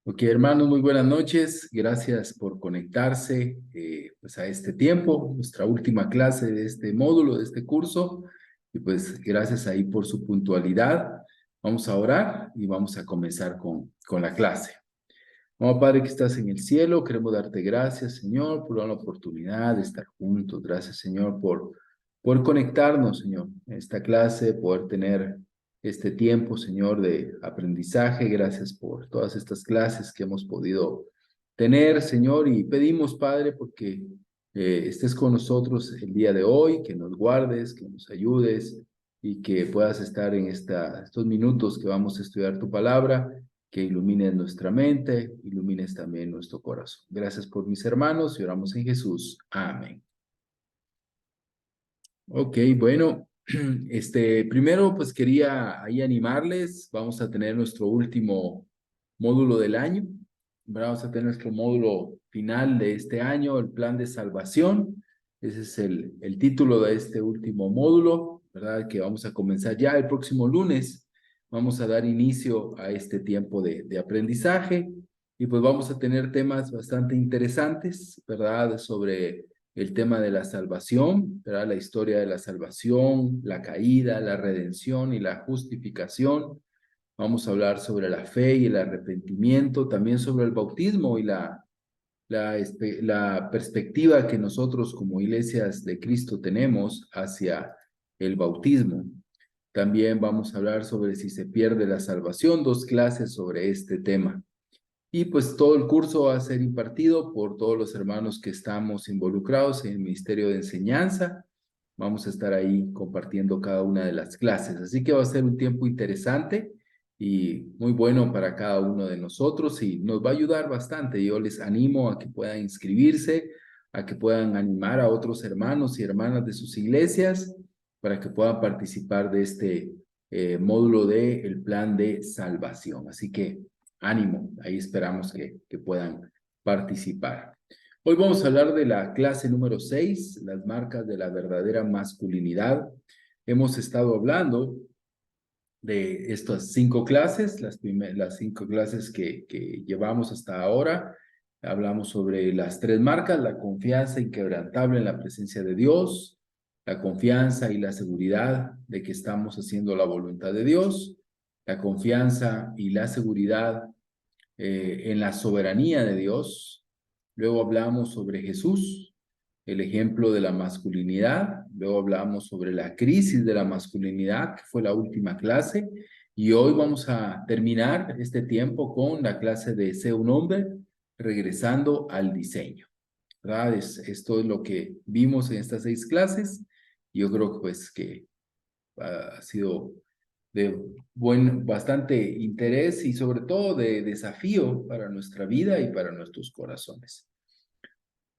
Ok, hermanos, muy buenas noches. Gracias por conectarse pues a este tiempo, nuestra última clase de este módulo, de este curso. Y pues gracias ahí por su puntualidad. Vamos a orar y vamos a comenzar con la clase. Oh, Padre que estás en el cielo, queremos darte gracias, Señor, por la oportunidad de estar juntos. Gracias, Señor, por conectarnos, Señor, en esta clase, poder tener este tiempo, Señor, de aprendizaje. Gracias por todas estas clases que hemos podido tener, Señor, y pedimos, Padre, porque estés con nosotros el día de hoy, que nos guardes, que nos ayudes y que puedas estar en estos minutos que vamos a estudiar tu palabra, que ilumines nuestra mente, ilumines también nuestro corazón. Gracias por mis hermanos y oramos en Jesús. Amén. Ok, bueno, primero pues quería ahí animarles. Vamos a tener nuestro último módulo del año. Vamos a tener nuestro módulo final de este año, el plan de salvación. Ese es el título de este último módulo, ¿verdad? Que vamos a comenzar ya el próximo lunes. Vamos a dar inicio a este tiempo de aprendizaje y pues vamos a tener temas bastante interesantes, ¿verdad? Sobre el tema de la salvación, ¿verdad? La historia de la salvación, la caída, la redención y la justificación. Vamos a hablar sobre la fe y el arrepentimiento, también sobre el bautismo y la perspectiva que nosotros como iglesias de Cristo tenemos hacia el bautismo. También vamos a hablar sobre si se pierde la salvación, dos clases sobre este tema. Y pues todo el curso va a ser impartido por todos los hermanos que estamos involucrados en el Ministerio de Enseñanza. Vamos a estar ahí compartiendo cada una de las clases. Así que va a ser un tiempo interesante y muy bueno para cada uno de nosotros y nos va a ayudar bastante. Yo les animo a que puedan inscribirse, a que puedan animar a otros hermanos y hermanas de sus iglesias para que puedan participar de este módulo de el plan de salvación. Así que ánimo, ahí esperamos que puedan participar. Hoy vamos a hablar de la clase número 6, las marcas de la verdadera masculinidad. Hemos estado hablando de estas 5 clases, las 5 clases que llevamos hasta ahora. Hablamos sobre las 3 marcas: la confianza inquebrantable en la presencia de Dios, la confianza y la seguridad de que estamos haciendo la voluntad de Dios, la confianza y la seguridad en la soberanía de Dios. Luego hablamos sobre Jesús, el ejemplo de la masculinidad. Luego hablamos sobre la crisis de la masculinidad, que fue la última clase. Y hoy vamos a terminar este tiempo con la clase de Sé un hombre, regresando al diseño. ¿Verdad? Esto es lo que vimos en estas 6 clases. Yo creo que pues que ha sido de bastante interés y sobre todo de desafío para nuestra vida y para nuestros corazones.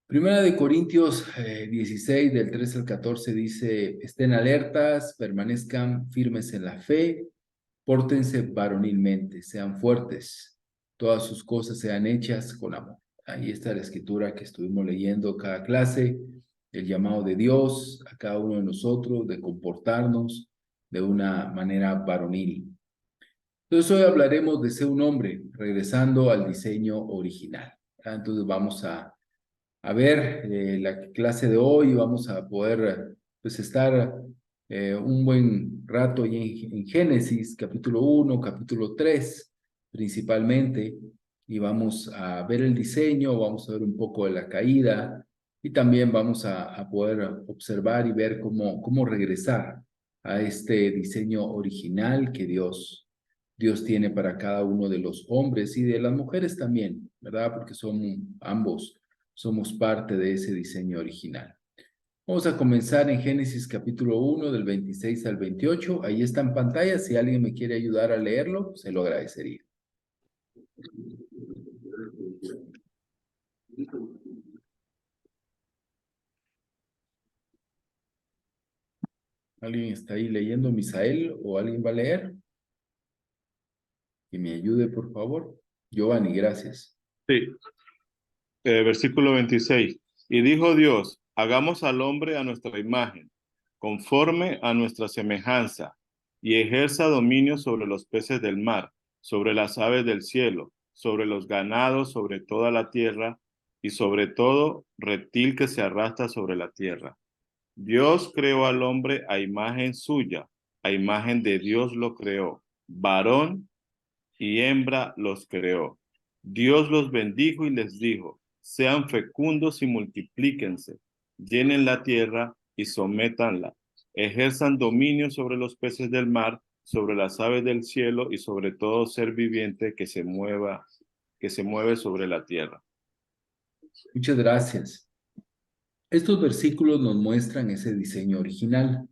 Primera de Corintios 16, del 13 al 14 dice: estén alertas, permanezcan firmes en la fe, pórtense varonilmente, sean fuertes, todas sus cosas sean hechas con amor. Ahí está la escritura que estuvimos leyendo cada clase, el llamado de Dios a cada uno de nosotros de comportarnos de una manera varonil. Entonces hoy hablaremos de ser un hombre, regresando al diseño original. Entonces vamos a ver la clase de hoy. Vamos a poder pues estar un buen rato ahí en Génesis, capítulo 1, capítulo 3, principalmente, y vamos a ver el diseño, vamos a ver un poco de la caída, y también vamos a poder observar y ver cómo regresar a este diseño original que Dios tiene para cada uno de los hombres y de las mujeres también, ¿verdad? Porque ambos somos parte de ese diseño original. Vamos a comenzar en Génesis capítulo 1, del 26 al 28. Ahí está en pantalla. Si alguien me quiere ayudar a leerlo, se lo agradecería. ¿Alguien está ahí leyendo, Misael, o alguien va a leer? Que me ayude, por favor. Giovanni, gracias. Sí, versículo 26. Y dijo Dios, hagamos al hombre a nuestra imagen, conforme a nuestra semejanza, y ejerza dominio sobre los peces del mar, sobre las aves del cielo, sobre los ganados, sobre toda la tierra, y sobre todo reptil que se arrastra sobre la tierra. Dios creó al hombre a imagen suya, a imagen de Dios lo creó. Varón y hembra los creó. Dios los bendijo y les dijo, sean fecundos y multiplíquense, llenen la tierra y sométanla, ejerzan dominio sobre los peces del mar, sobre las aves del cielo y sobre todo ser viviente que se mueve sobre la tierra. Muchas gracias. Estos versículos nos muestran ese diseño original.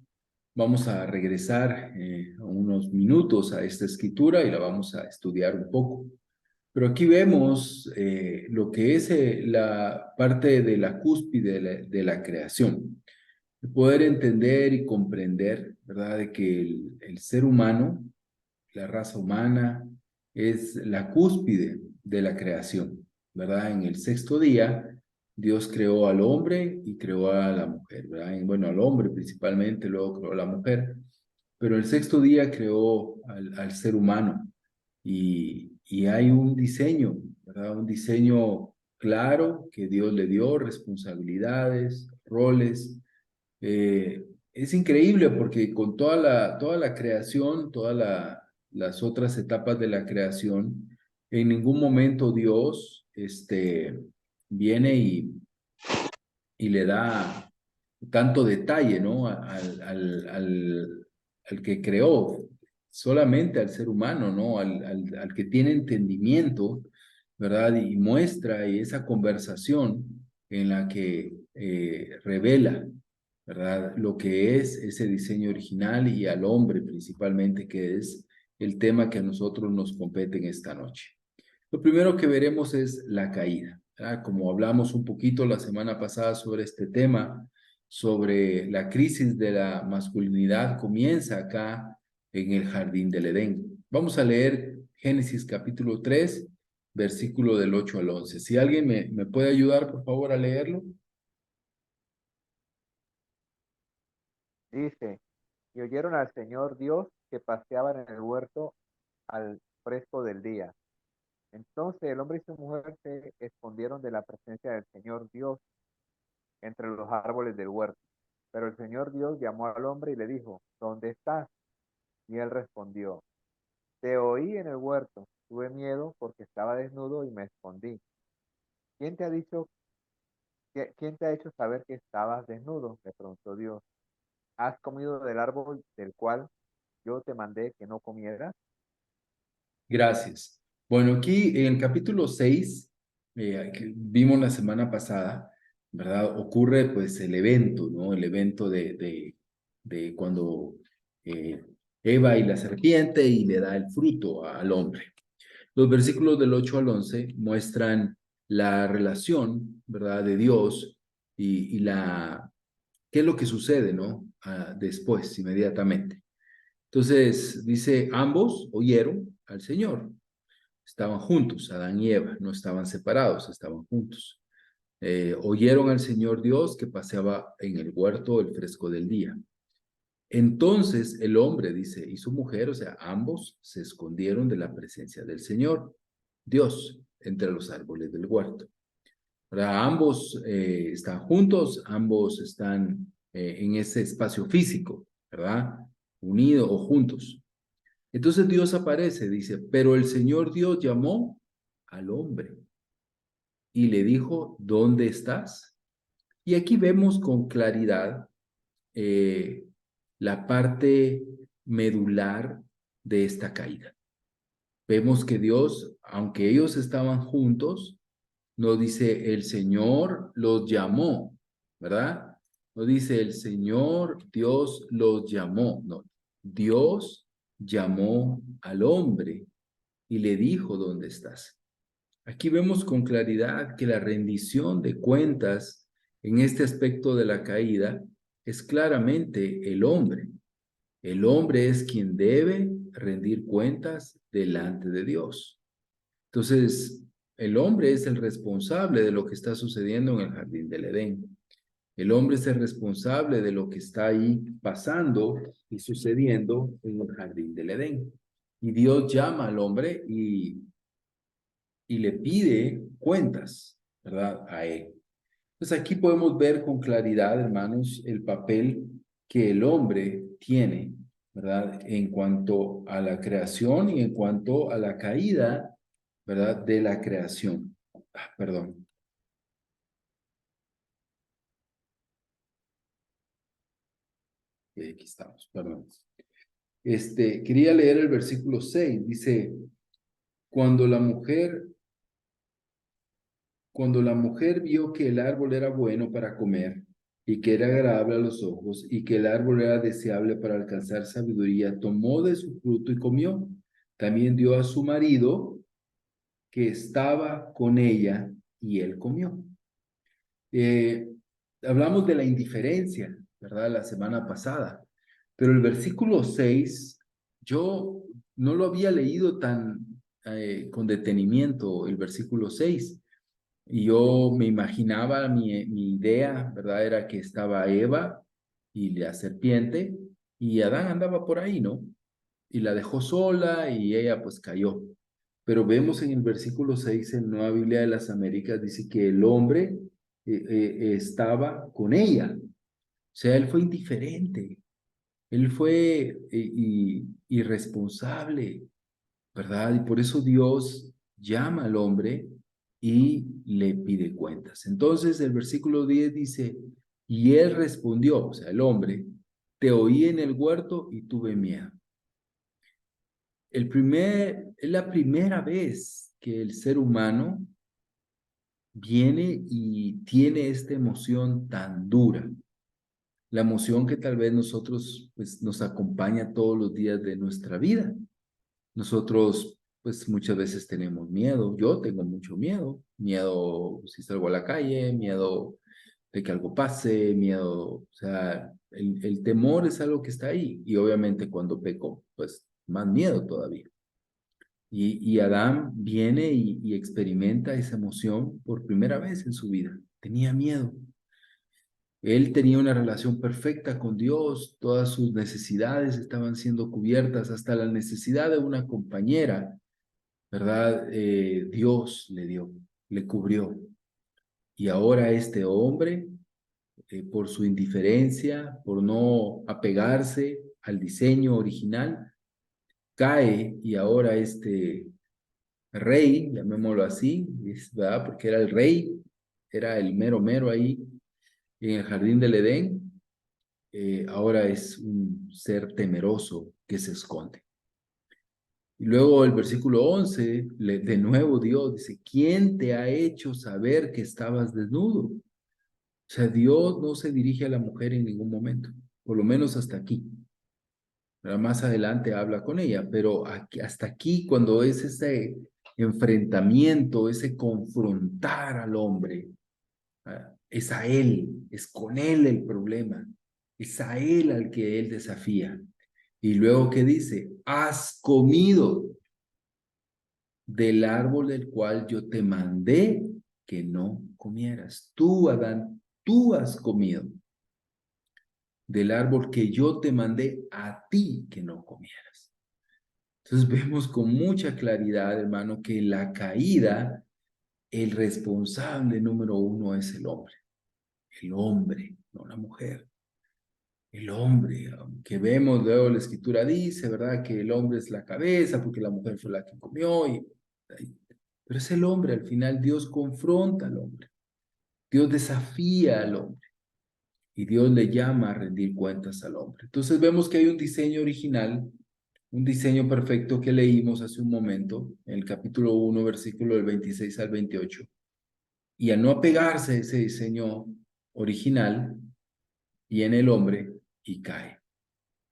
Vamos a regresar unos minutos a esta escritura y la vamos a estudiar un poco. Pero aquí vemos lo que es la parte de la cúspide de la creación. Poder entender y comprender, ¿verdad?, de que el ser humano, la raza humana, es la cúspide de la creación, ¿verdad? En el sexto día, Dios creó al hombre y creó a la mujer, ¿verdad? Y bueno, al hombre principalmente, luego creó a la mujer, pero el sexto día creó al ser humano y hay un diseño, ¿verdad? Un diseño claro que Dios le dio, responsabilidades, roles. Es increíble porque con toda la creación, las otras etapas de la creación, en ningún momento Dios viene y le da tanto detalle, ¿no? Al que creó, solamente al ser humano, ¿no? Al que tiene entendimiento, ¿verdad? Y muestra y esa conversación en la que revela, ¿verdad? Lo que es ese diseño original y al hombre principalmente, que es el tema que a nosotros nos compete en esta noche. Lo primero que veremos es la caída, ¿verdad? Como hablamos un poquito la semana pasada sobre este tema, sobre la crisis de la masculinidad, comienza acá en el jardín del Edén. Vamos a leer Génesis capítulo 3, versículo del 8 al 11. Si alguien me puede ayudar, por favor, a leerlo. Dice, y oyeron al Señor Dios que paseaba en el huerto al fresco del día. Entonces el hombre y su mujer se escondieron de la presencia del Señor Dios entre los árboles del huerto. Pero el Señor Dios llamó al hombre y le dijo, ¿dónde estás? Y él respondió, te oí en el huerto, tuve miedo porque estaba desnudo y me escondí. ¿Quién te ha dicho, quién te ha hecho saber que estabas desnudo? Le preguntó Dios. ¿Has comido del árbol del cual yo te mandé que no comieras? Gracias. Bueno, aquí en el capítulo 6, que vimos la semana pasada, ¿verdad? Ocurre pues el evento, ¿no? El evento de cuando eh, Eva y la serpiente y le da el fruto al hombre. Los versículos del 8 al 11 muestran la relación, ¿verdad? De Dios qué es lo que sucede, ¿no? Después, inmediatamente. Entonces, dice, ambos oyeron al Señor. Estaban juntos, Adán y Eva, no estaban separados, estaban juntos. Oyeron al Señor Dios que paseaba en el huerto el fresco del día. Entonces el hombre, dice, y su mujer, o sea, ambos se escondieron de la presencia del Señor Dios entre los árboles del huerto. Ahora, ambos están juntos, ambos están en ese espacio físico, ¿verdad? Unidos o juntos. Entonces Dios aparece, dice, pero el Señor Dios llamó al hombre y le dijo, ¿dónde estás? Y aquí vemos con claridad eh, la parte medular de esta caída. Vemos que Dios, aunque ellos estaban juntos, no dice el Señor los llamó, ¿verdad? No dice el Señor Dios los llamó, no. Dios llamó al hombre y le dijo, ¿dónde estás? Aquí vemos con claridad que la rendición de cuentas en este aspecto de la caída es claramente el hombre. El hombre es quien debe rendir cuentas delante de Dios. Entonces, el hombre es el responsable de lo que está sucediendo en el jardín del Edén. El hombre es el responsable de lo que está ahí pasando y sucediendo en el jardín del Edén. Y Dios llama al hombre y y le pide cuentas, ¿verdad? A él. Entonces aquí podemos ver con claridad, hermanos, el papel que el hombre tiene, ¿verdad? En cuanto a la creación y en cuanto a la caída, ¿verdad? De la creación. Perdón. Aquí estamos, perdón. Quería leer el versículo 6, dice, cuando la mujer vio que el árbol era bueno para comer y que era agradable a los ojos y que el árbol era deseable para alcanzar sabiduría, tomó de su fruto y comió. También dio a su marido que estaba con ella y él comió. Eh, Hablamos de la indiferencia, ¿verdad? La semana pasada, pero el versículo 6, yo no lo había leído tan con detenimiento, el versículo 6. Y yo me imaginaba, mi idea, ¿verdad? Era que estaba Eva y la serpiente, y Adán andaba por ahí, ¿no? Y la dejó sola y ella pues cayó. Pero vemos en el versículo 6 en Nueva Biblia de las Américas, dice que el hombre estaba con ella. O sea, él fue indiferente, él fue irresponsable, ¿verdad? Y por eso Dios llama al hombre y le pide cuentas. Entonces el versículo 10 dice, y él respondió, o sea, el hombre, te oí en el huerto y tuve miedo. Es la primera vez que el ser humano viene y tiene esta emoción tan dura. La emoción que tal vez nosotros, pues, nos acompaña todos los días de nuestra vida. Nosotros, pues muchas veces tenemos miedo. Yo tengo mucho miedo. Miedo si salgo a la calle, miedo de que algo pase, miedo, o sea, el temor es algo que está ahí. Y obviamente cuando peco, pues más miedo todavía. Y Adán viene y experimenta esa emoción por primera vez en su vida. Tenía miedo. Él tenía una relación perfecta con Dios, todas sus necesidades estaban siendo cubiertas, hasta la necesidad de una compañera, ¿verdad? Dios le dio, le cubrió. Y ahora este hombre, por su indiferencia, por no apegarse al diseño original, cae y ahora este rey, llamémoslo así, ¿verdad? Porque era el rey, era el mero mero ahí en el jardín del Edén, ahora es un ser temeroso que se esconde. Y luego el versículo 11, de nuevo Dios dice, ¿quién te ha hecho saber que estabas desnudo? O sea, Dios no se dirige a la mujer en ningún momento, por lo menos hasta aquí. Pero más adelante habla con ella, pero hasta aquí, cuando es ese enfrentamiento, ese confrontar al hombre, es a él, es con él el problema, es a él al que él desafía. Y luego que dice, has comido del árbol del cual yo te mandé que no comieras. Tú, Adán, tú has comido del árbol que yo te mandé a ti que no comieras. Entonces vemos con mucha claridad, hermano, que la caída, el responsable número uno es el hombre, no la mujer. El hombre, que vemos luego la escritura dice, ¿verdad? Que el hombre es la cabeza porque la mujer fue la que comió. Pero es el hombre, al final Dios confronta al hombre. Dios desafía al hombre y Dios le llama a rendir cuentas al hombre. Entonces vemos que hay un diseño original, un diseño perfecto que leímos hace un momento, en el capítulo 1, versículo del 26 al 28. Y al no apegarse a ese diseño original, viene el hombre y cae.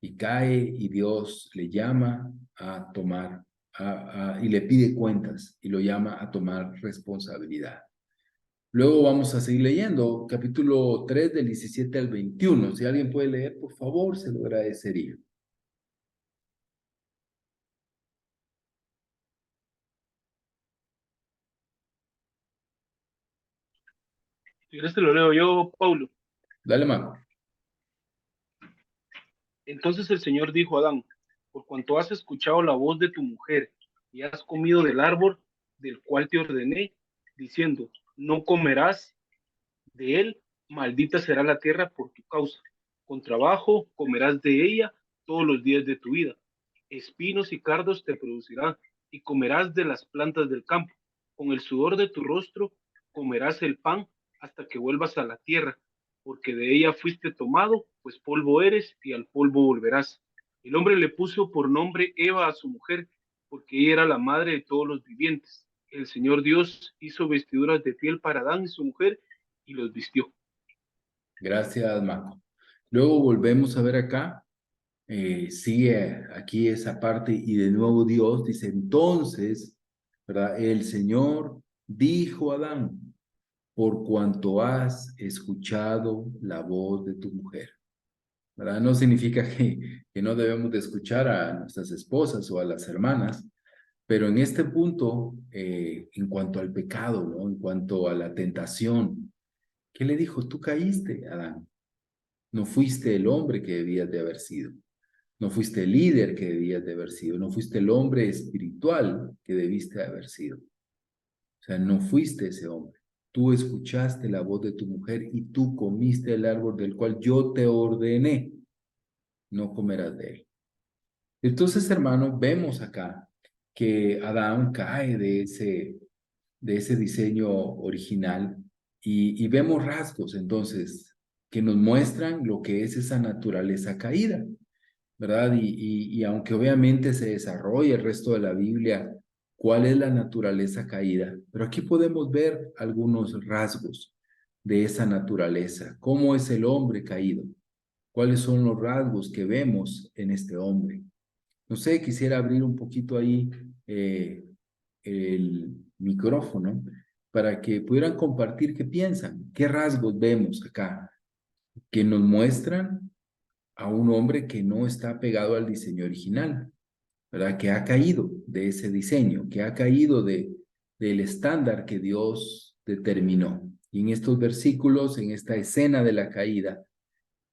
Y cae y Dios le llama a tomar, y le pide cuentas y lo llama a tomar responsabilidad. Luego vamos a seguir leyendo, capítulo 3 del 17 al 21. Si alguien puede leer, por favor, se lo agradecería. Si quieres te lo leo yo, Paulo. Dale, mano. Entonces el Señor dijo a Adán, por cuanto has escuchado la voz de tu mujer y has comido del árbol del cual te ordené, diciendo, no comerás de él, maldita será la tierra por tu causa. Con trabajo comerás de ella todos los días de tu vida. Espinos y cardos te producirán, y comerás de las plantas del campo. Con el sudor de tu rostro comerás el pan hasta que vuelvas a la tierra, porque de ella fuiste tomado, pues polvo eres y al polvo volverás. El hombre le puso por nombre Eva a su mujer, porque ella era la madre de todos los vivientes. El Señor Dios hizo vestiduras de piel para Adán y su mujer y los vistió. Gracias, Marco. Luego volvemos a ver acá, sigue aquí esa parte y de nuevo Dios dice, entonces, ¿verdad? El Señor dijo a Adán, por cuanto has escuchado la voz de tu mujer, ¿verdad? No significa que no debemos de escuchar a nuestras esposas o a las hermanas, pero en este punto, en cuanto al pecado, ¿no? En cuanto a la tentación, ¿qué le dijo? Tú caíste, Adán. No fuiste el hombre que debías de haber sido. No fuiste el líder que debías de haber sido. No fuiste el hombre espiritual que debiste de haber sido. O sea, no fuiste ese hombre. Tú escuchaste la voz de tu mujer y tú comiste el árbol del cual yo te ordené. No comerás de él. Entonces, hermanos, vemos acá que Adán cae de ese diseño original y vemos rasgos entonces que nos muestran lo que es esa naturaleza caída, ¿verdad? Y aunque obviamente se desarrolla el resto de la Biblia, cuál es la naturaleza caída, pero aquí podemos ver algunos rasgos de esa naturaleza, cómo es el hombre caído, cuáles son los rasgos que vemos en este hombre. No sé, quisiera abrir un poquito ahí el micrófono para que pudieran compartir qué piensan, qué rasgos vemos acá que nos muestran a un hombre que no está pegado al diseño original, ¿verdad? Que ha caído de ese diseño, que ha caído del estándar que Dios determinó. Y en estos versículos, en esta escena de la caída,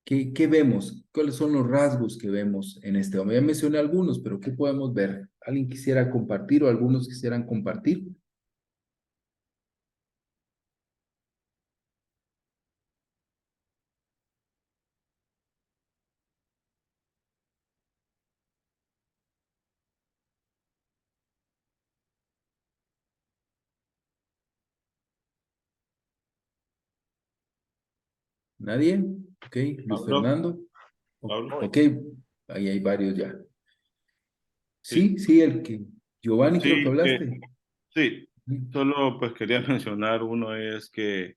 ¿qué vemos? ¿Cuáles son los rasgos que vemos en este hombre? Ya mencioné algunos, pero ¿qué podemos ver? ¿Alguien quisiera compartir o algunos quisieran compartir? ¿Nadie? Ok, Luis Pablo, Fernando. Pablo. Hoy, Ok, ahí hay varios ya. Sí, Sí, sí, el que Giovanni creo que sí, hablaste. sí. Ujú. Solo pues quería mencionar uno es que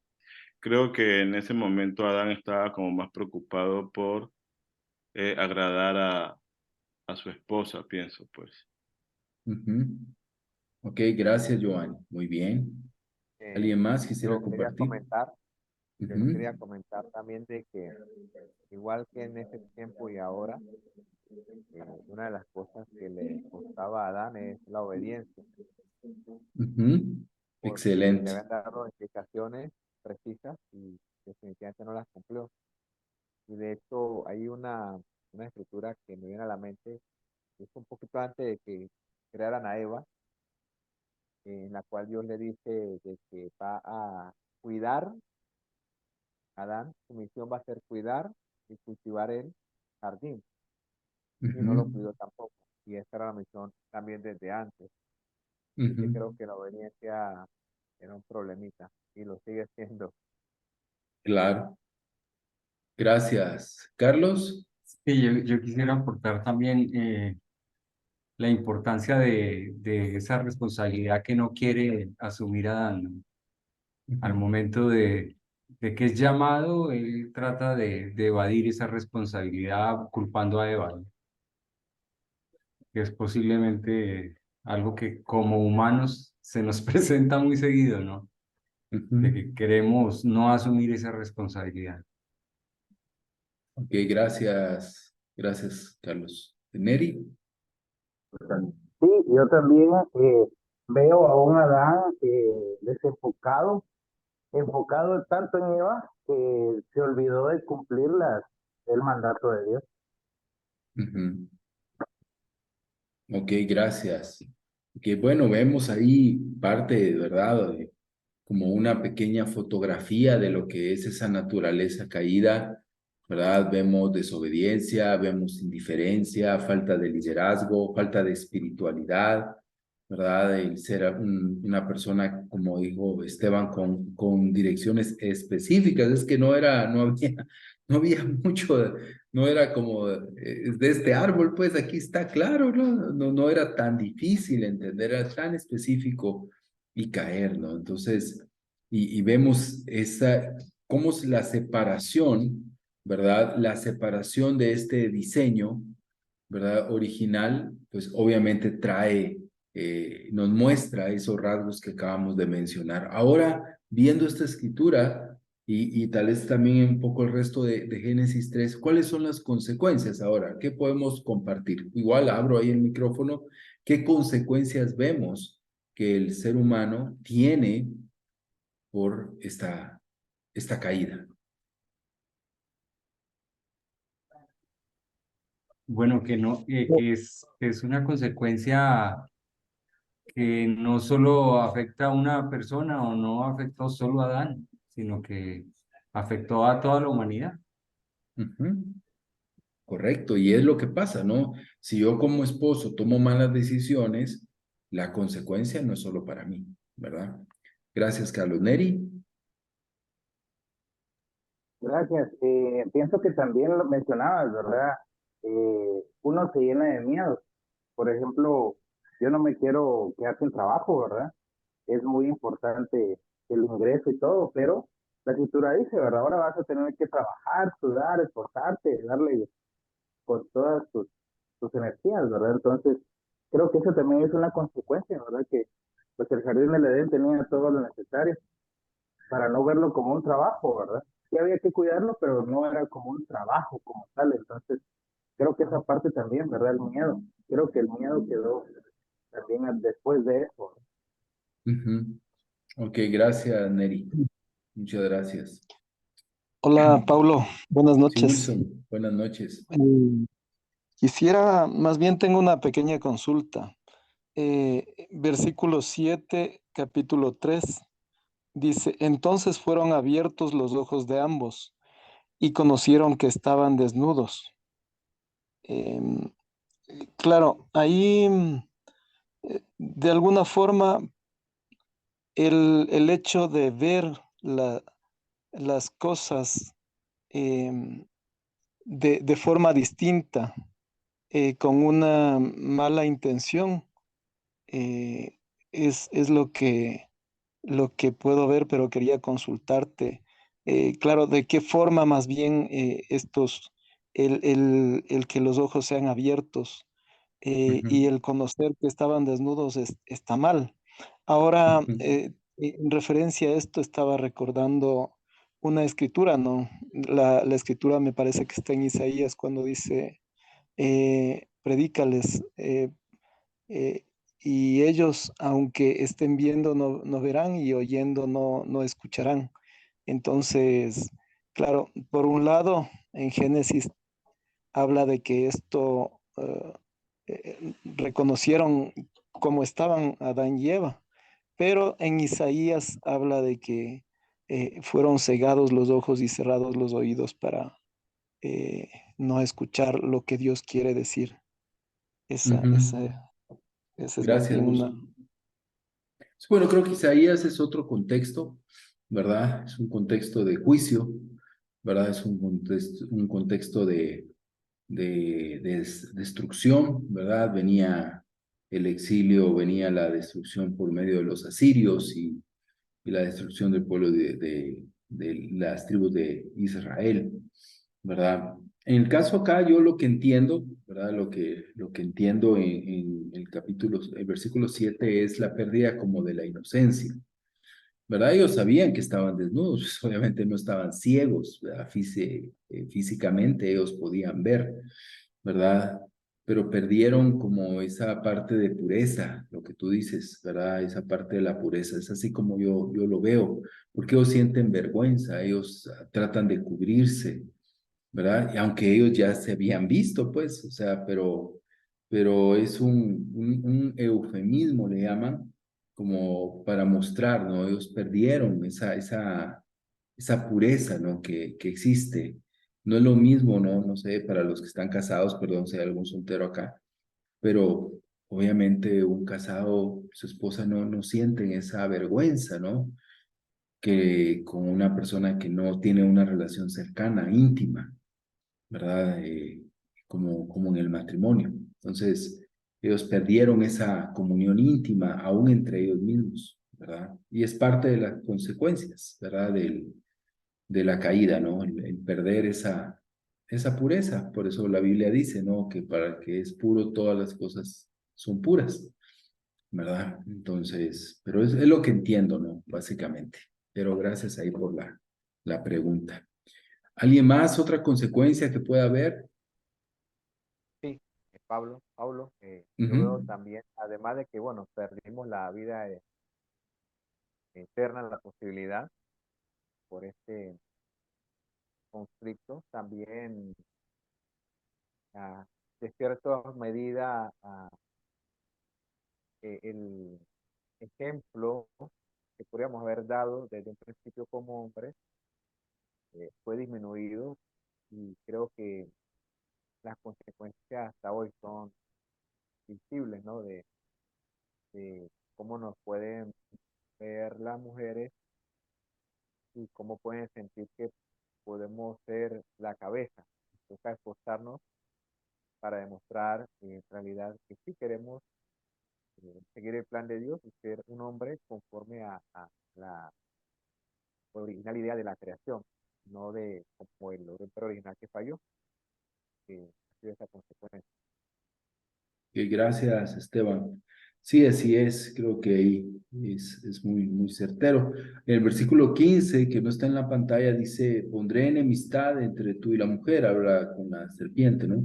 creo que en ese momento Adán estaba como más preocupado por agradar a su esposa, pienso, pues. Ujú. Ok, gracias, Giovanni. Muy bien. eh, ¿Alguien más quisiera yo quería compartir? comentar, yo Ujú, quería comentar también de que igual que en ese tiempo y ahora, una de las cosas que le costaba a Adán es la obediencia, ujú. porque le Excelente. habían dado indicaciones precisas y definitivamente no las cumplió. Y de hecho hay una escritura que me viene a la mente, que es un poquito antes de que crearan a Eva, en la cual Dios le dice de que va a cuidar a Adán, su misión va a ser cuidar y cultivar el jardín, y no lo Ujú, cuidó tampoco. Y esa era la misión también desde antes. Así ujú. que creo que la obediencia era un problemita y lo sigue siendo. Claro. Gracias. Carlos. Sí, yo quisiera aportar también la importancia de esa responsabilidad que no quiere asumir Adán, ¿no? Al Ujú, momento de que es llamado, él trata de evadir esa responsabilidad culpando a Eva, ¿no? Que es posiblemente algo que como humanos se nos presenta muy seguido, ¿no? De ujú. que queremos no asumir esa responsabilidad. Ok, gracias. Gracias, Carlos. Neri. Sí, yo también veo a un Adán desenfocado, enfocado tanto en Eva que se olvidó de cumplir el mandato de Dios. Ujú. Ok, gracias. Que bueno, vemos ahí parte, ¿verdad? Como una pequeña fotografía de lo que es esa naturaleza caída, ¿verdad? Vemos desobediencia, vemos indiferencia, falta de liderazgo, falta de espiritualidad, ¿verdad? El ser una persona, como dijo Esteban, con direcciones específicas. Es que no había mucho, no era como de este árbol, pues aquí está claro, ¿no? No era tan difícil entender, era tan específico y caer, ¿no? Entonces, y vemos cómo es la separación, ¿verdad? La separación de este diseño, ¿verdad? Original, pues obviamente nos muestra esos rasgos que acabamos de mencionar. Ahora, viendo esta escritura y tal vez también un poco el resto de Génesis 3, ¿cuáles son las consecuencias ahora? ¿Qué podemos compartir? Igual abro ahí el micrófono. ¿Qué consecuencias vemos que el ser humano tiene por esta caída? Bueno, que no, que es una consecuencia que no solo afecta a una persona o no afectó solo a Adán, sino que afectó a toda la humanidad. Ujú. Correcto, y es lo que pasa, ¿no? Si yo como esposo tomo malas decisiones, la consecuencia no es solo para mí, ¿verdad? Gracias, Carlos. Neri. Gracias. Pienso que también lo mencionabas, ¿verdad? Uno se llena de miedos. Por ejemplo, yo no me quiero quedar sin trabajo, ¿verdad? Es muy importante el ingreso y todo, pero la escritura dice, ¿verdad? Ahora vas a tener que trabajar, sudar, esforzarte, darle con todas tus energías, ¿verdad? Entonces, creo que eso también es una consecuencia, ¿verdad? Que pues el jardín del Edén tenía todo lo necesario para no verlo como un trabajo, ¿verdad? Sí había que cuidarlo, pero no era como un trabajo como tal. Entonces, creo que esa parte también, ¿verdad? El miedo. Creo que el miedo quedó también después de eso. Ujú. Ok, gracias, Neri. Muchas gracias. Hola, Paulo. Buenas Sí, noches. Wilson, buenas noches. Quisiera, más bien tengo una pequeña consulta. Versículo 7, capítulo 3, dice, entonces fueron abiertos los ojos de ambos y conocieron que estaban desnudos. Em, claro, ahí de alguna forma el hecho de ver las cosas em, de forma distinta, con una mala intención, eh, es lo que puedo ver, pero quería consultarte. Claro, ¿de qué forma más bien el que los ojos sean abiertos y Ujú, el conocer que estaban desnudos está mal? Ahora, ujú, en referencia a esto, estaba recordando una escritura, ¿no? La escritura me parece que está en Isaías cuando dice predícales, eh, y ellos, aunque estén viendo, no verán y oyendo, no escucharán. Entonces, claro, por un lado, en Génesis habla de que esto reconocieron cómo estaban Adán y Eva, pero en Isaías habla de que fueron cegados los ojos y cerrados los oídos para eh, no escuchar lo que Dios quiere decir. Esa, ujú. esa, esa es más Gracias, bien una... Wilson. Bueno, creo que Isaías es otro contexto, ¿verdad? Es un contexto de juicio, ¿verdad? Es un contexto de destrucción, ¿verdad? Venía el exilio, venía la destrucción por medio de los asirios y la destrucción del pueblo de las tribus de Israel, ¿verdad? En el caso acá, yo lo que entiendo, ¿verdad? Lo que entiendo en el versículo 7 es la pérdida como de la inocencia, ¿verdad? Ellos sabían que estaban desnudos, pues, obviamente no estaban ciegos, ¿verdad? Físicamente ellos podían ver, ¿verdad? Pero perdieron como esa parte de pureza, lo que tú dices, ¿verdad? Esa parte de la pureza, es así como yo lo veo, porque ellos sienten vergüenza, ellos tratan de cubrirse, ¿verdad? Y aunque ellos ya se habían visto, pues, o sea, pero pero es un eufemismo, le llaman, como para mostrar, ¿no? Ellos perdieron esa pureza, ¿no? Que existe. No es lo mismo, ¿no? No sé, para los que están casados, perdón si hay algún soltero acá, pero obviamente un casado, su esposa no sienten esa vergüenza, ¿no? Que con una persona que no tiene una relación cercana, íntima, ¿verdad? Como en el matrimonio. Entonces, ellos perdieron esa comunión íntima aún entre ellos mismos, ¿verdad? Y es parte de las consecuencias, ¿verdad? De la caída, ¿no? El perder esa pureza. Por eso la Biblia dice, ¿no? Que para el que es puro, todas las cosas son puras, ¿verdad? Entonces, pero es lo que entiendo, ¿no? Básicamente. Pero gracias ahí por la pregunta. ¿Alguien más? ¿Otra consecuencia que pueda haber? Sí, Pablo, yo veo Ujú. también, además de que, bueno, perdimos la vida eterna, la posibilidad por este conflicto, también ah, de cierta medida el ejemplo que podríamos haber dado desde un principio como hombres fue disminuido y creo que las consecuencias hasta hoy son visibles, ¿no? De cómo nos pueden ver las mujeres y cómo pueden sentir que podemos ser la cabeza. Toca esforzarnos para demostrar en realidad que sí queremos seguir el plan de Dios y ser un hombre conforme a la original idea de la creación, no de como el hombre original que falló, que ha sido esa consecuencia. Gracias, Esteban. Sí, así es, creo que ahí es muy certero. El versículo 15, que no está en la pantalla, dice, pondré enemistad entre tú y la mujer, habla con la serpiente, ¿no?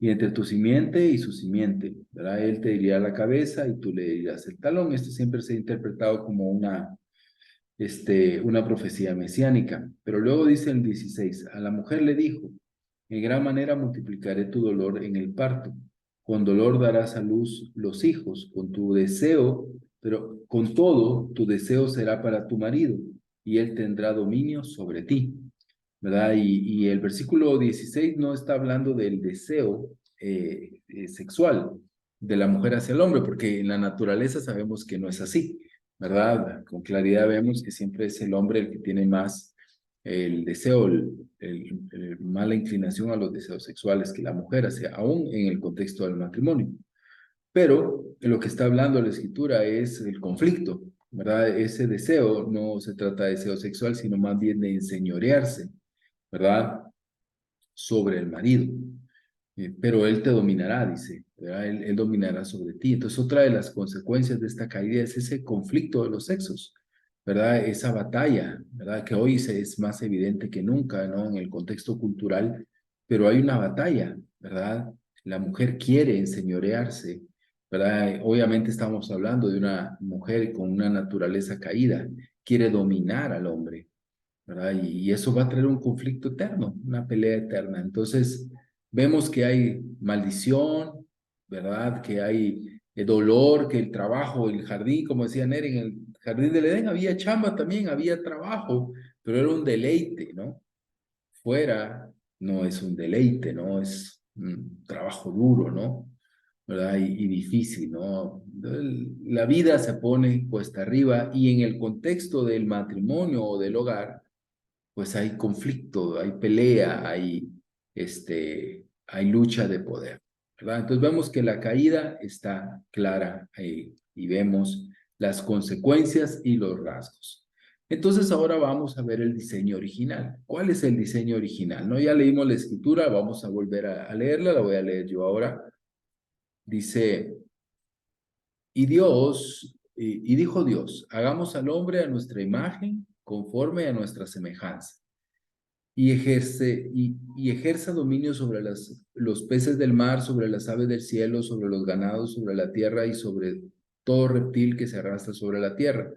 Y entre tu simiente y su simiente, ¿verdad? Él te diría la cabeza y tú le dirías el talón. Esto siempre se ha interpretado como una profecía mesiánica. Pero luego dice el 16, a la mujer le dijo, en gran manera multiplicaré tu dolor en el parto. Con dolor darás a luz los hijos, con tu deseo, pero con todo tu deseo será para tu marido, y él tendrá dominio sobre ti. ¿Verdad? Y el versículo 16 no está hablando del deseo sexual de la mujer hacia el hombre, porque en la naturaleza sabemos que no es así, ¿verdad? Con claridad vemos que siempre es el hombre el que tiene más el deseo, mala inclinación a los deseos sexuales que la mujer hacia, aún en el contexto del matrimonio. Pero lo que está hablando la escritura es el conflicto, ¿verdad? Ese deseo no se trata de deseo sexual, sino más bien de enseñorearse, ¿verdad? Sobre el marido. Pero él te dominará, dice, ¿verdad? Él dominará sobre ti. Entonces, otra de las consecuencias de esta caída es ese conflicto de los sexos, ¿verdad? Esa batalla, ¿verdad? Que hoy es más evidente que nunca, ¿no? En el contexto cultural, pero hay una batalla, ¿verdad? La mujer quiere enseñorearse, ¿verdad? Obviamente estamos hablando de una mujer con una naturaleza caída, quiere dominar al hombre, ¿verdad? Y eso va a traer un conflicto eterno, una pelea eterna. Entonces, vemos que hay maldición, ¿verdad? Que hay dolor, que el trabajo, el jardín, como decía Neri, en el jardín del Edén había chamba también, había trabajo, pero era un deleite, ¿no? Fuera no es un deleite, ¿no? Es un trabajo duro, ¿no? ¿Verdad? Y difícil, ¿no? La vida se pone cuesta arriba y en el contexto del matrimonio o del hogar, pues hay conflicto, hay pelea, hay lucha de poder, ¿verdad? Entonces vemos que la caída está clara ahí y vemos las consecuencias y los rasgos. Entonces ahora vamos a ver el diseño original. ¿Cuál es el diseño original? ¿No? Ya leímos la escritura, vamos a volver a leerla, la voy a leer yo ahora. Dice, y dijo Dios, hagamos al hombre a nuestra imagen, conforme a nuestra semejanza y ejerza dominio sobre los peces del mar, sobre las aves del cielo, sobre los ganados, sobre la tierra y sobre todo reptil que se arrastra sobre la tierra.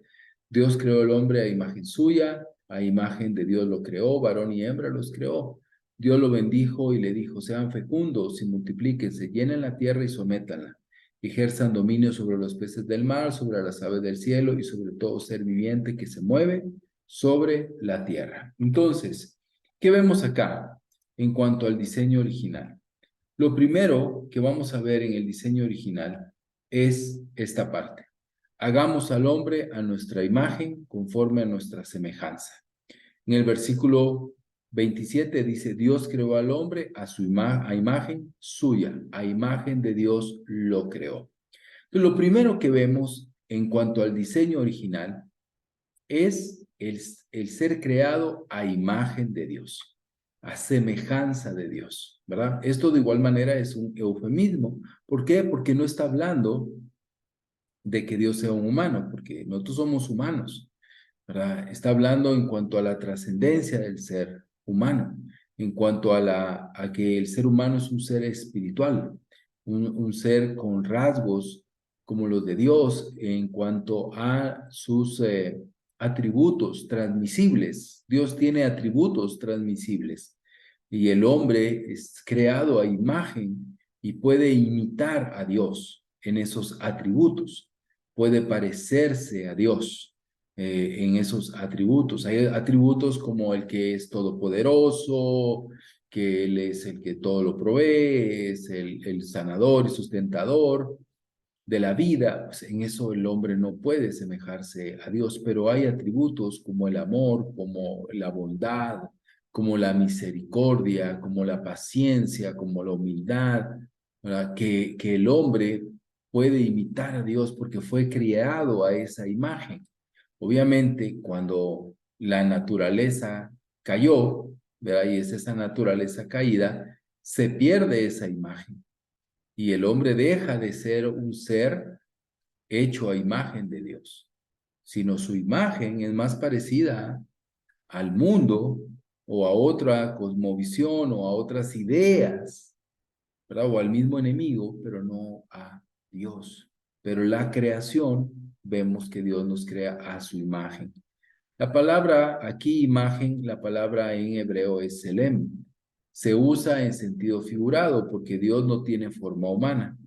Dios creó al hombre a imagen suya, a imagen de Dios lo creó, varón y hembra los creó. Dios lo bendijo y le dijo, sean fecundos y multiplíquense, llenen la tierra y sométanla. Ejerzan dominio sobre los peces del mar, sobre las aves del cielo y sobre todo ser viviente que se mueve sobre la tierra. Entonces, ¿qué vemos acá en cuanto al diseño original? Lo primero que vamos a ver en el diseño original es esta parte. Hagamos al hombre a nuestra imagen, conforme a nuestra semejanza. En el versículo 27 dice, Dios creó al hombre a su imagen suya, a imagen de Dios lo creó. Entonces, lo primero que vemos en cuanto al diseño original es el ser creado a imagen de Dios, a semejanza de Dios, ¿verdad? Esto de igual manera es un eufemismo. ¿Por qué? Porque no está hablando de que Dios sea un humano, porque nosotros somos humanos, ¿verdad? Está hablando en cuanto a la trascendencia del ser humano, en cuanto a que el ser humano es un ser espiritual, un ser con rasgos como los de Dios, en cuanto a sus atributos transmisibles. Dios tiene atributos transmisibles y el hombre es creado a imagen y puede imitar a Dios en esos atributos, puede parecerse a Dios en esos atributos. Hay atributos como el que es todopoderoso, que Él es el que todo lo provee, es el sanador y sustentador de la vida. Pues en eso el hombre no puede semejarse a Dios, pero hay atributos como el amor, como la bondad, como la misericordia, como la paciencia, como la humildad, ¿verdad? Que el hombre puede imitar a Dios porque fue criado a esa imagen. Obviamente, cuando la naturaleza cayó, ¿verdad? Y es esa naturaleza caída, se pierde esa imagen y el hombre deja de ser un ser hecho a imagen de Dios, sino su imagen es más parecida al mundo o a otra cosmovisión o a otras ideas, ¿verdad? O al mismo enemigo, pero no a Dios. Pero la creación, vemos que Dios nos crea a su imagen. La palabra aquí, imagen, la palabra en hebreo es selem. Se usa en sentido figurado porque Dios no tiene forma humana.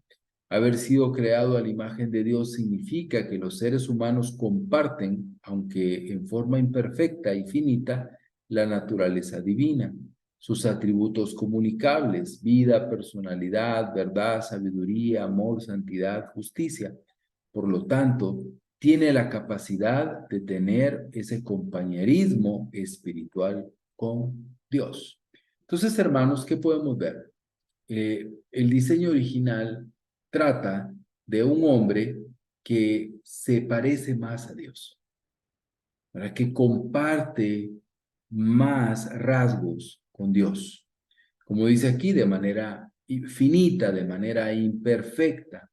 Haber sido creado a la imagen de Dios significa que los seres humanos comparten, aunque en forma imperfecta y finita, la naturaleza divina, sus atributos comunicables, vida, personalidad, verdad, sabiduría, amor, santidad, justicia. Por lo tanto, tiene la capacidad de tener ese compañerismo espiritual con Dios. Entonces, hermanos, ¿qué podemos ver? El diseño original trata de un hombre que se parece más a Dios, ¿verdad? Que comparte más rasgos con Dios. Como dice aquí, de manera finita, de manera imperfecta,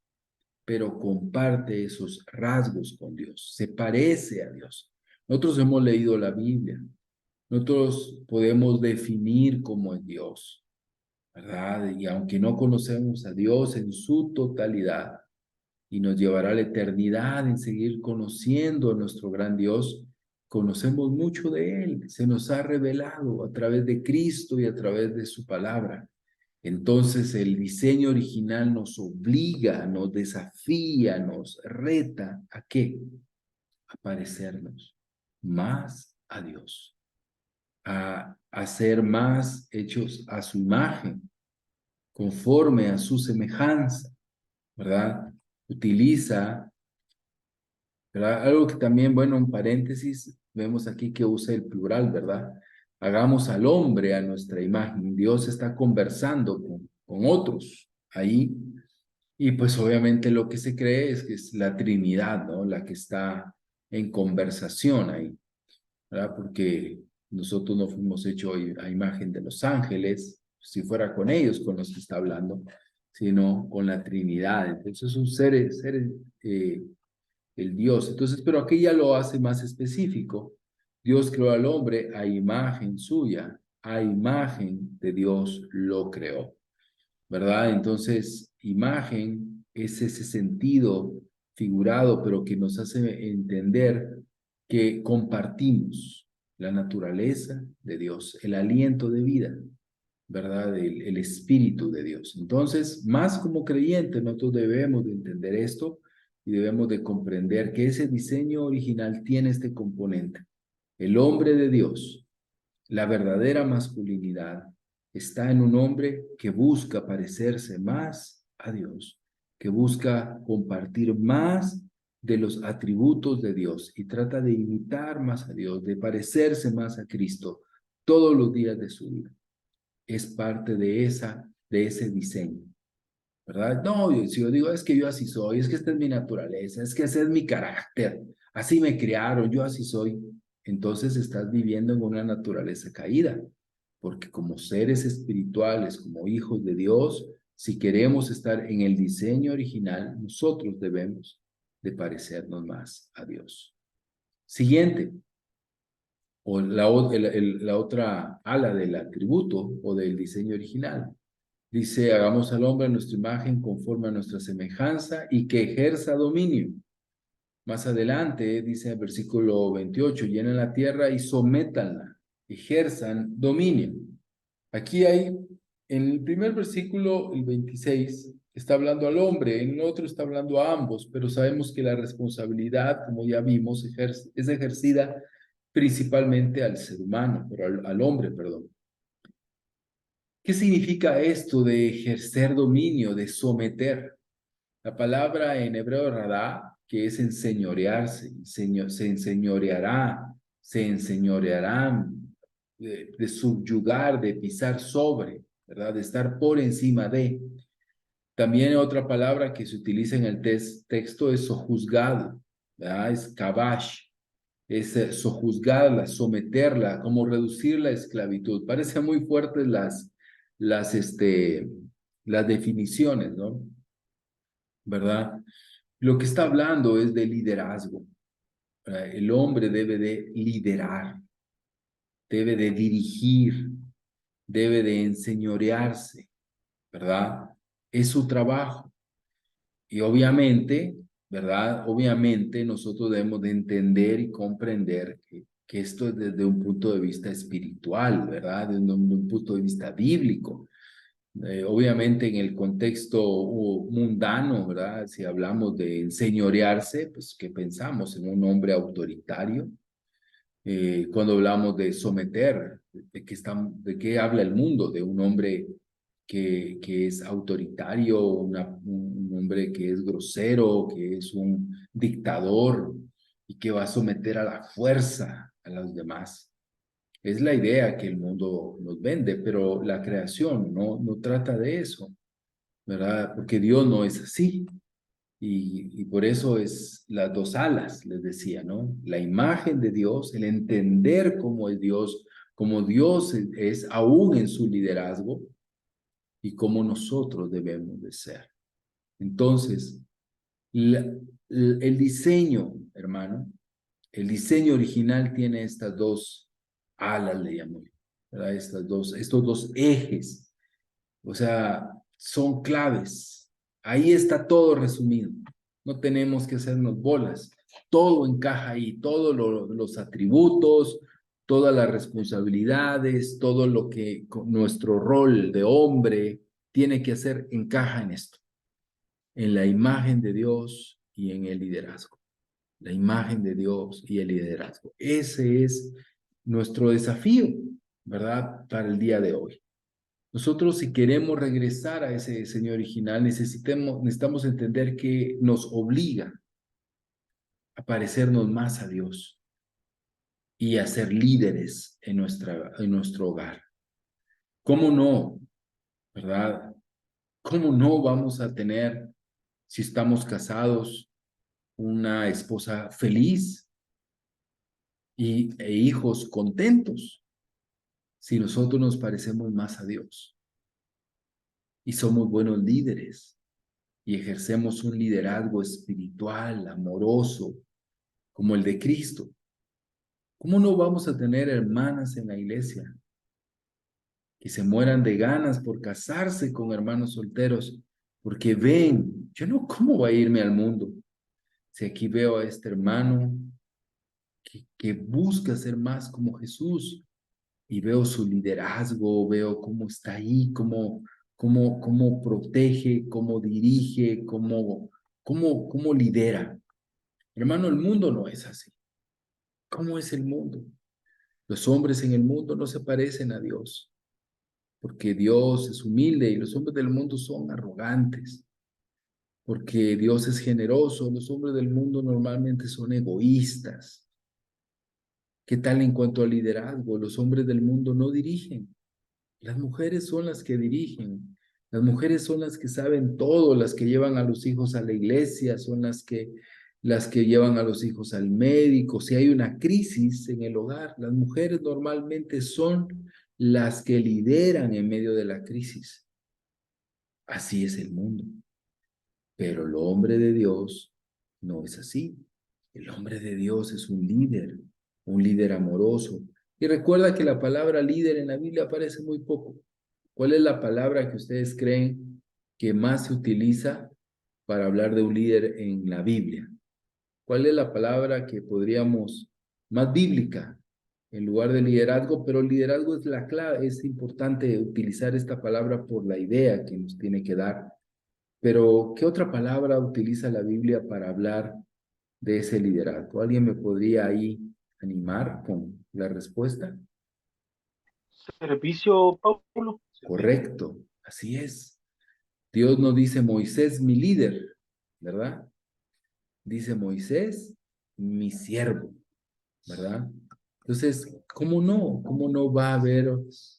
pero comparte esos rasgos con Dios, se parece a Dios. Nosotros hemos leído la Biblia, nosotros podemos definir cómo es Dios, ¿verdad? Y aunque no conocemos a Dios en su totalidad y nos llevará a la eternidad en seguir conociendo a nuestro gran Dios, conocemos mucho de Él, se nos ha revelado a través de Cristo y a través de su palabra. Entonces el diseño original nos obliga, nos desafía, nos reta ¿a qué? A parecernos más a Dios, a ser más hechos a su imagen, conforme a su semejanza, ¿verdad? Utiliza, ¿verdad? Algo que también, bueno, en paréntesis, vemos aquí que usa el plural, ¿verdad? Hagamos al hombre a nuestra imagen. Dios está conversando con otros ahí. Y pues obviamente lo que se cree es que es la Trinidad, ¿no? La que está en conversación ahí, ¿verdad? Porque nosotros no fuimos hechos a imagen de los ángeles, si fuera con ellos con los que está hablando, sino con la Trinidad. Entonces son seres el Dios. Entonces, pero aquí ya lo hace más específico. Dios creó al hombre a imagen suya, a imagen de Dios lo creó, ¿verdad? Entonces, imagen es ese sentido figurado, pero que nos hace entender que compartimos la naturaleza de Dios, el aliento de vida, ¿verdad? El Espíritu de Dios. Entonces, más como creyentes, nosotros debemos de entender esto y debemos de comprender que ese diseño original tiene este componente. El hombre de Dios, la verdadera masculinidad, está en un hombre que busca parecerse más a Dios, que busca compartir más de los atributos de Dios y trata de imitar más a Dios, de parecerse más a Cristo todos los días de su vida. Es parte de ese diseño, ¿verdad? No, si yo digo, es que yo así soy, es que esta es mi naturaleza, es que ese es mi carácter, así me criaron, yo así soy. Entonces estás viviendo en una naturaleza caída, porque como seres espirituales, como hijos de Dios, si queremos estar en el diseño original, nosotros debemos de parecernos más a Dios. Siguiente, o la otra ala del atributo o del diseño original. Dice, hagamos al hombre a nuestra imagen conforme a nuestra semejanza y que ejerza dominio. Más adelante dice el versículo 28, llenen la tierra y sométanla, ejerzan dominio. Aquí hay, en el primer versículo, el 26, está hablando al hombre, en el otro está hablando a ambos, pero sabemos que la responsabilidad, como ya vimos, es ejercida principalmente al ser humano, pero al hombre, perdón. ¿Qué significa esto de ejercer dominio, de someter? La palabra en hebreo radá, que es enseñorearse, se enseñoreará, se enseñorearán, de subyugar, de pisar sobre, ¿verdad? De estar por encima de. También otra palabra que se utiliza en el texto es sojuzgado, ¿verdad? Es kabash, es sojuzgarla, someterla, como reducir la esclavitud. Parece muy fuertes las definiciones, ¿no? ¿Verdad? Lo que está hablando es de liderazgo. El hombre debe de liderar, debe de dirigir, debe de enseñorearse, ¿verdad? Es su trabajo. Y obviamente, ¿verdad? Obviamente nosotros debemos de entender y comprender que esto es desde un punto de vista espiritual, ¿verdad? Desde un punto de vista bíblico. Obviamente en el contexto mundano, ¿verdad? Si hablamos de enseñorearse, pues ¿qué pensamos? En un hombre autoritario. Cuando hablamos de someter, ¿de qué habla el mundo? De un hombre que es autoritario, un hombre que es grosero, que es un dictador y que va a someter a la fuerza a los demás. Es la idea que el mundo nos vende, pero la creación no trata de eso, ¿verdad? Porque Dios no es así. Y por eso es las dos alas, les decía, ¿no? La imagen de Dios, el entender cómo es Dios, cómo Dios es aún en su liderazgo y cómo nosotros debemos de ser. Entonces, el diseño, hermano, el diseño original tiene estas dos alas, le llamo yo, ¿verdad? Estos dos ejes, o sea, son claves. Ahí está todo resumido. No tenemos que hacernos bolas. Todo encaja ahí, todos los atributos, todas las responsabilidades, todo lo que nuestro rol de hombre tiene que hacer encaja en esto, en la imagen de Dios y en el liderazgo. La imagen de Dios y el liderazgo. Ese es nuestro desafío, ¿verdad? Para el día de hoy. Nosotros, si queremos regresar a ese diseño original, necesitamos entender que nos obliga a parecernos más a Dios y a ser líderes en nuestro hogar. ¿Cómo no? ¿Verdad? ¿Cómo no vamos a tener, si estamos casados, una esposa feliz e hijos contentos si nosotros nos parecemos más a Dios y somos buenos líderes y ejercemos un liderazgo espiritual, amoroso, como el de Cristo? ¿Cómo no vamos a tener hermanas en la iglesia que se mueran de ganas por casarse con hermanos solteros? Porque ven, yo no, ¿cómo voy a irme al mundo si aquí veo a este hermano que busca ser más como Jesús, y veo su liderazgo, veo cómo está ahí, cómo protege, cómo dirige, cómo lidera. Hermano, el mundo no es así. ¿Cómo es el mundo? Los hombres en el mundo no se parecen a Dios, porque Dios es humilde y los hombres del mundo son arrogantes, porque Dios es generoso, los hombres del mundo normalmente son egoístas. ¿Qué tal en cuanto al liderazgo? Los hombres del mundo no dirigen, las mujeres son las que dirigen, las mujeres son las que saben todo, las que llevan a los hijos a la iglesia, son las que llevan a los hijos al médico. Si hay una crisis en el hogar, las mujeres normalmente son las que lideran en medio de la crisis. Así es el mundo. Pero el hombre de Dios no es así. El hombre de Dios es un líder amoroso. Y recuerda que la palabra líder en la Biblia aparece muy poco. ¿Cuál es la palabra que ustedes creen que más se utiliza para hablar de un líder en la Biblia? ¿Cuál es la palabra que podríamos, más bíblica, en lugar de liderazgo? Pero el liderazgo es la clave, es importante utilizar esta palabra por la idea que nos tiene que dar. Pero, ¿qué otra palabra utiliza la Biblia para hablar de ese liderazgo? ¿Alguien me podría ahí animar con la respuesta? Servicio, Pablo. Servicio. Correcto, así es. Dios no dice Moisés mi líder, ¿verdad? Dice Moisés mi siervo, ¿verdad? Entonces, ¿cómo no? ¿Cómo no va a haber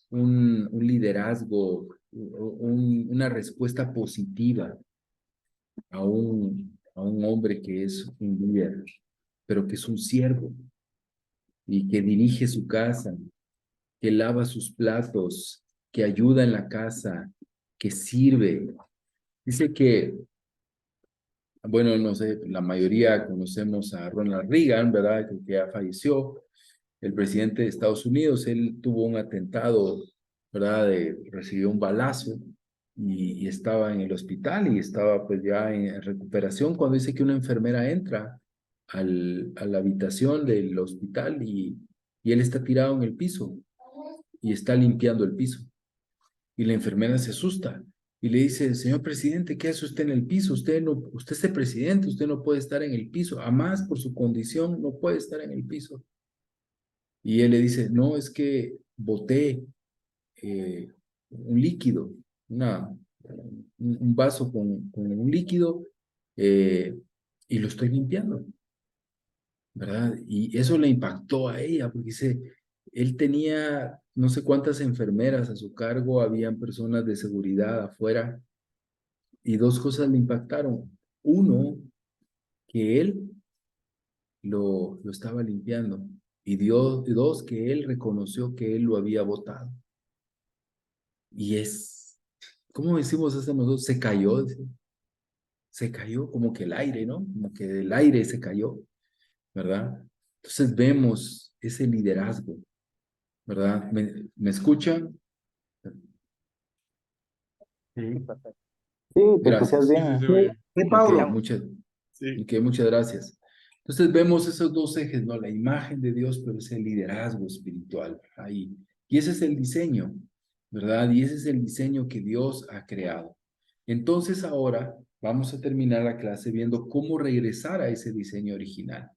un liderazgo, una respuesta positiva a un hombre que es un líder, pero que es un siervo y que dirige su casa, que lava sus platos, que ayuda en la casa, que sirve? Dice que, bueno, no sé, la mayoría conocemos a Ronald Reagan, ¿verdad? Que ya falleció, el presidente de Estados Unidos. Él tuvo un atentado, ¿verdad? Recibió un balazo y estaba en el hospital y estaba pues ya en recuperación cuando dice que una enfermera entra a la habitación del hospital y él está tirado en el piso y está limpiando el piso. Y la enfermera se asusta y le dice: señor presidente, ¿qué hace usted en el piso? Usted es el presidente, usted no puede estar en el piso, además por su condición no puede estar en el piso. Y él le dice: no, es que boté un líquido, un vaso con un líquido eh, y lo estoy limpiando, ¿verdad? Y eso le impactó a ella, porque dice, él tenía no sé cuántas enfermeras a su cargo, habían personas de seguridad afuera, y dos cosas le impactaron. Uno, que él lo estaba limpiando, y dos, que él reconoció que él lo había botado. Y ¿cómo decimos eso nosotros? Se cayó, se cayó como que el aire, ¿no? Como que el aire se cayó, ¿verdad? Entonces vemos ese liderazgo, ¿verdad? ¿Me escuchan? Sí, Perfecto. Sí, te escuchas Gracias. Sí, bien. sí, oye. Ok, Pablo. Sí. muchas gracias. Entonces vemos esos dos ejes, ¿no? La imagen de Dios, pero ese liderazgo espiritual ahí. Y ese es el diseño, ¿verdad? Y ese es el diseño que Dios ha creado. Entonces ahora vamos a terminar la clase viendo cómo regresar a ese diseño original,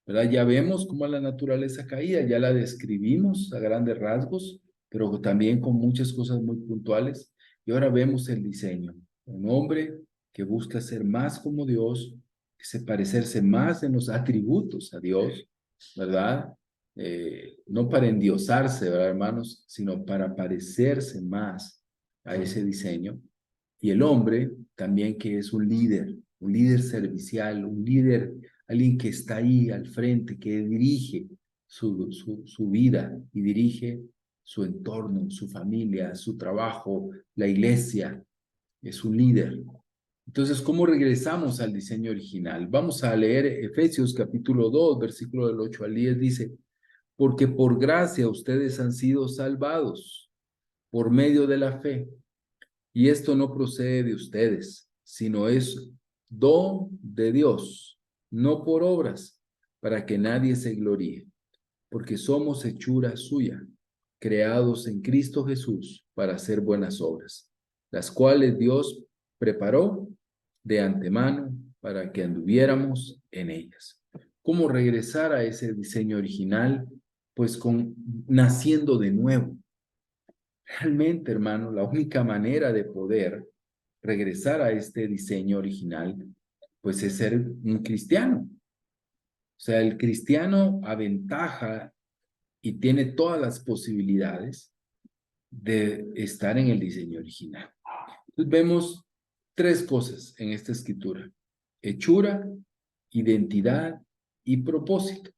¿verdad? Ya vemos cómo la naturaleza caía, ya la describimos a grandes rasgos, pero también con muchas cosas muy puntuales. Y ahora vemos el diseño. Un hombre que busca ser más como Dios, que se parecerse más en los atributos a Dios, ¿verdad? No para endiosarse, ¿verdad, hermanos? Sino para parecerse más a ese diseño. Y el hombre también que es un líder servicial, un líder, alguien que está ahí al frente, que dirige su vida y dirige su entorno, su familia, su trabajo, la iglesia. Es un líder. Entonces, ¿cómo regresamos al diseño original? Vamos a leer Efesios capítulo 2, versículo del 8 al 10, dice: porque por gracia ustedes han sido salvados por medio de la fe. Y esto no procede de ustedes, sino es don de Dios, no por obras, para que nadie se gloríe, porque somos hechura suya, creados en Cristo Jesús para hacer buenas obras, las cuales Dios preparó de antemano para que anduviéramos en ellas. ¿Cómo regresar a ese diseño original? Pues naciendo de nuevo. Realmente, hermano, la única manera de poder regresar a este diseño original, pues es ser un cristiano. O sea, el cristiano aventaja y tiene todas las posibilidades de estar en el diseño original. Entonces vemos tres cosas en esta escritura: hechura, identidad y propósito.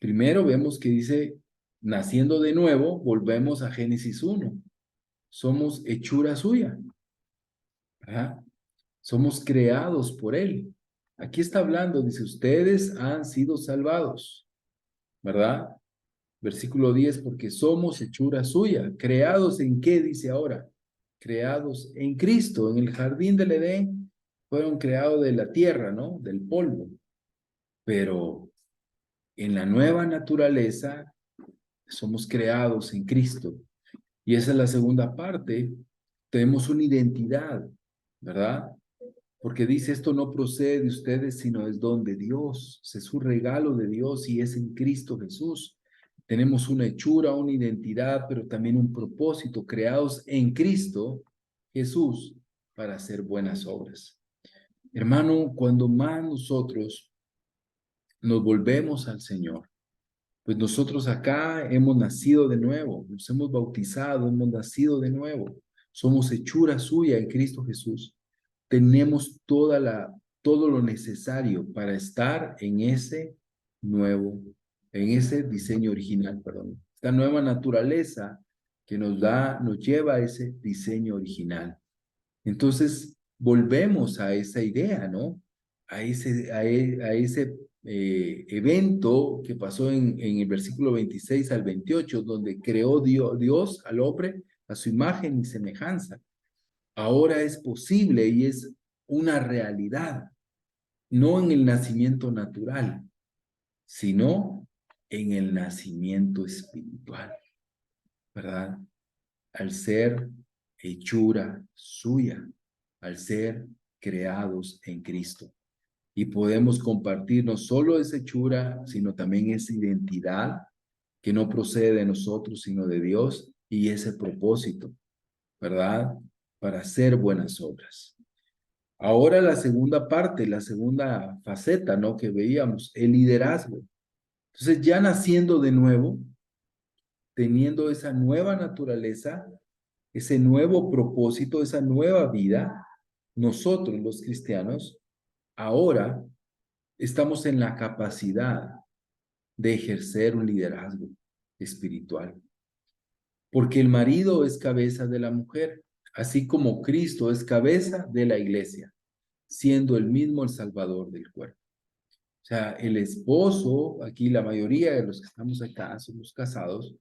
Primero vemos que dice, naciendo de nuevo, volvemos a Génesis 1. Somos hechura suya. ¿Verdad? Somos creados por Él. Aquí está hablando, dice, ustedes han sido salvados, ¿verdad? Versículo 10, porque somos hechura suya. ¿Creados en qué? Dice ahora. Creados en Cristo. En el jardín del Edén fueron creados de la tierra, ¿no? Del polvo. Pero en la nueva naturaleza somos creados en Cristo. Y esa es la segunda parte. Tenemos una identidad, ¿verdad? Porque dice, esto no procede de ustedes, sino es don de Dios. Es un regalo de Dios y es en Cristo Jesús. Tenemos una hechura, una identidad, pero también un propósito, creados en Cristo Jesús para hacer buenas obras. Hermano, cuando más nosotros nos volvemos al Señor, pues nosotros acá hemos nacido de nuevo, nos hemos bautizado, hemos nacido de nuevo. Somos hechura suya en Cristo Jesús. Tenemos todo lo necesario para estar en ese diseño original, perdón. Esta nueva naturaleza que nos lleva a ese diseño original. Entonces, volvemos a esa idea, ¿no? A ese evento que pasó en el versículo 26 al 28, donde creó Dios al hombre a su imagen y semejanza. Ahora es posible y es una realidad, no en el nacimiento natural, sino en el nacimiento espiritual, ¿verdad? Al ser hechura suya, al ser creados en Cristo. Y podemos compartir no solo esa hechura, sino también esa identidad que no procede de nosotros, sino de Dios, y ese propósito, ¿verdad? Para hacer buenas obras. Ahora la segunda parte, la segunda faceta, ¿no? Que veíamos, el liderazgo. Entonces ya naciendo de nuevo, teniendo esa nueva naturaleza, ese nuevo propósito, esa nueva vida, nosotros los cristianos, ahora estamos en la capacidad de ejercer un liderazgo espiritual. Porque el marido es cabeza de la mujer, así como Cristo es cabeza de la iglesia, siendo él mismo el salvador del cuerpo. O sea, el esposo, aquí la mayoría de los que estamos acá somos casados,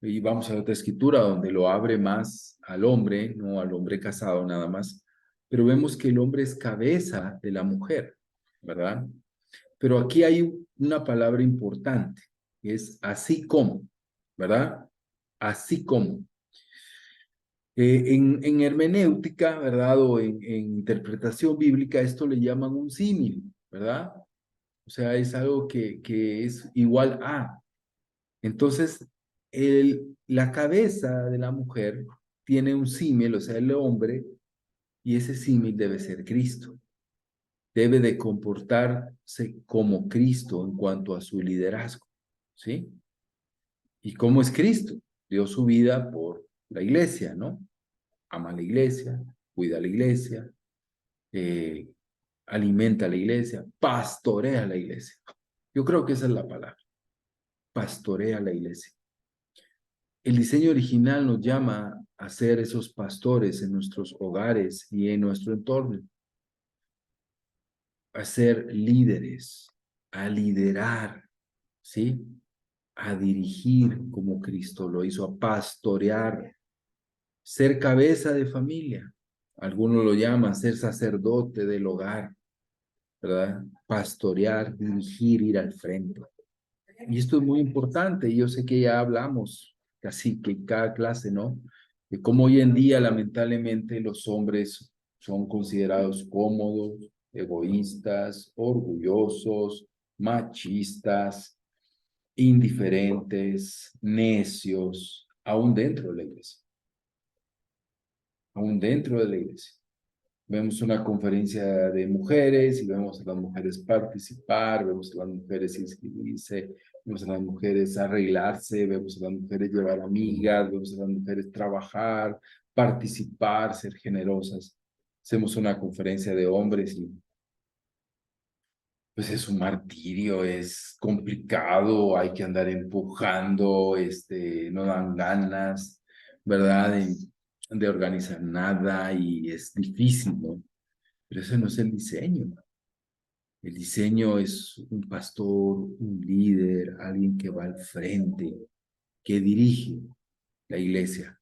y vamos a otra escritura donde lo abre más al hombre, no al hombre casado nada más, pero vemos que el hombre es cabeza de la mujer, ¿verdad? Pero aquí hay una palabra importante, que es así como, ¿verdad? Así como. En hermenéutica, ¿verdad? O en interpretación bíblica, esto le llaman un símil, ¿verdad? O sea, es algo que es igual a. Entonces, la cabeza de la mujer tiene un símil, o sea, el hombre, y ese símil debe ser Cristo. Debe de comportarse como Cristo en cuanto a su liderazgo, ¿sí? ¿Y cómo es Cristo? Dio su vida por la iglesia, ¿no? Ama a la iglesia, cuida a la iglesia, alimenta a la iglesia, pastorea a la iglesia. Yo creo que esa es la palabra, pastorea a la iglesia. El diseño original nos llama a ser esos pastores en nuestros hogares y en nuestro entorno, a ser líderes, a liderar, ¿sí? A dirigir como Cristo lo hizo, a pastorear, ser cabeza de familia. Algunos lo llaman ser sacerdote del hogar, ¿verdad? Pastorear, dirigir, ir al frente. Y esto es muy importante, y yo sé que ya hablamos casi que cada clase, ¿no? De cómo hoy en día, lamentablemente, los hombres son considerados cómodos, egoístas, orgullosos, machistas, indiferentes, necios, aún dentro de la iglesia. Aún dentro de la iglesia. Vemos una conferencia de mujeres y vemos a las mujeres participar, vemos a las mujeres inscribirse, vemos a las mujeres arreglarse, vemos a las mujeres llevar amigas, vemos a las mujeres trabajar, participar, ser generosas. Hacemos una conferencia de hombres y pues es un martirio, es complicado, hay que andar empujando, no dan ganas, ¿verdad? De organizar nada y es difícil, ¿no? Pero ese no es el diseño. El diseño es un pastor, un líder, alguien que va al frente, que dirige la iglesia.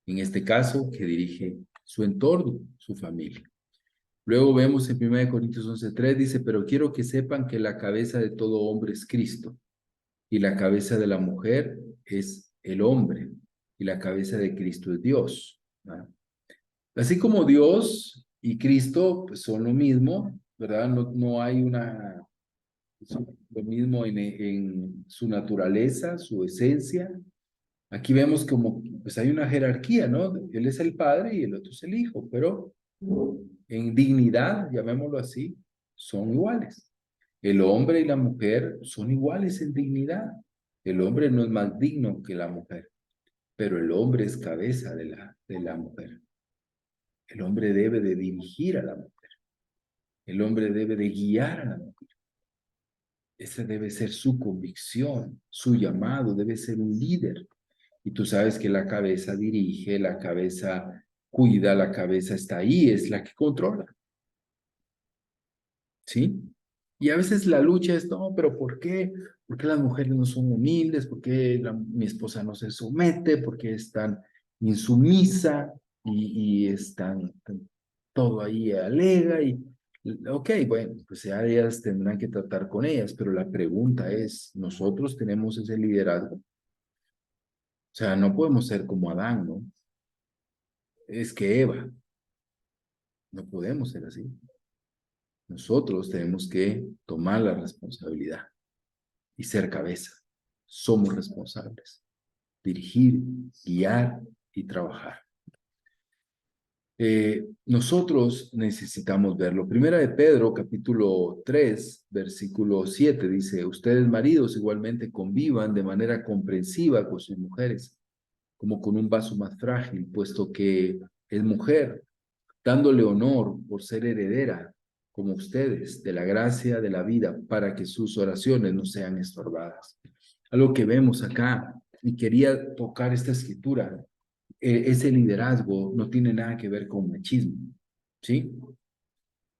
En este caso, que dirige su entorno, su familia. Luego vemos en 1 Corintios 11:3, dice, pero quiero que sepan que la cabeza de todo hombre es Cristo, y la cabeza de la mujer es el hombre, y la cabeza de Cristo es Dios. ¿Verdad? Así como Dios y Cristo pues, son lo mismo, ¿verdad? No hay lo mismo en su naturaleza, su esencia. Aquí vemos como, pues hay una jerarquía, ¿no? Él es el padre y el otro es el hijo, pero en dignidad, llamémoslo así, son iguales. El hombre y la mujer son iguales en dignidad. El hombre no es más digno que la mujer, pero el hombre es cabeza de la mujer. El hombre debe de dirigir a la mujer. El hombre debe de guiar a la mujer. Esa debe ser su convicción, su llamado, debe ser un líder. Y tú sabes que la cabeza dirige, la cabeza cuida, la cabeza está ahí, es la que controla. ¿Sí? Y a veces la lucha es, no, pero ¿por qué? ¿Por qué las mujeres no son humildes? ¿Por qué mi esposa no se somete? ¿Por qué es tan insumisa? Y están todo ahí alega y ok, bueno, pues ya ellas tendrán que tratar con ellas, pero la pregunta es, ¿nosotros tenemos ese liderazgo? O sea, no podemos ser como Adán, ¿no? Es que Eva, no podemos ser así. Nosotros tenemos que tomar la responsabilidad y ser cabeza. Somos responsables. Dirigir, guiar y trabajar. Nosotros necesitamos verlo. Primera de Pedro, capítulo 3, versículo 7, dice, ustedes maridos igualmente convivan de manera comprensiva con sus mujeres, como con un vaso más frágil, puesto que es mujer, dándole honor por ser heredera, como ustedes, de la gracia de la vida, para que sus oraciones no sean estorbadas. Algo que vemos acá, y quería tocar esta escritura, ese liderazgo no tiene nada que ver con machismo, ¿sí?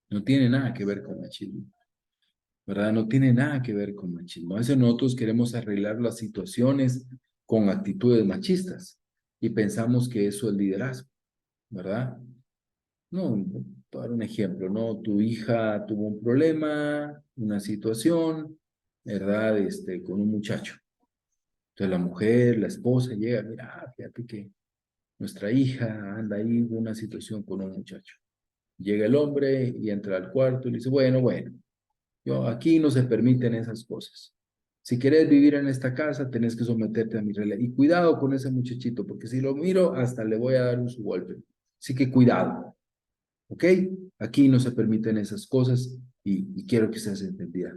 No tiene nada que ver con machismo, ¿verdad? No tiene nada que ver con machismo. A veces nosotros queremos arreglar las situaciones con actitudes machistas y pensamos que eso es liderazgo, ¿verdad? No, para dar un ejemplo, ¿no? Tu hija tuvo un problema, una situación, ¿verdad? Con un muchacho. Entonces la mujer, la esposa llega, mira, fíjate que nuestra hija anda ahí en una situación con un muchacho. Llega el hombre y entra al cuarto y le dice, bueno, aquí no se permiten esas cosas. Si querés vivir en esta casa, tenés que someterte a mi regla. Y cuidado con ese muchachito, porque si lo miro, hasta le voy a dar un su golpe. Así que cuidado, ¿ok? Aquí no se permiten esas cosas y quiero que seas entendida.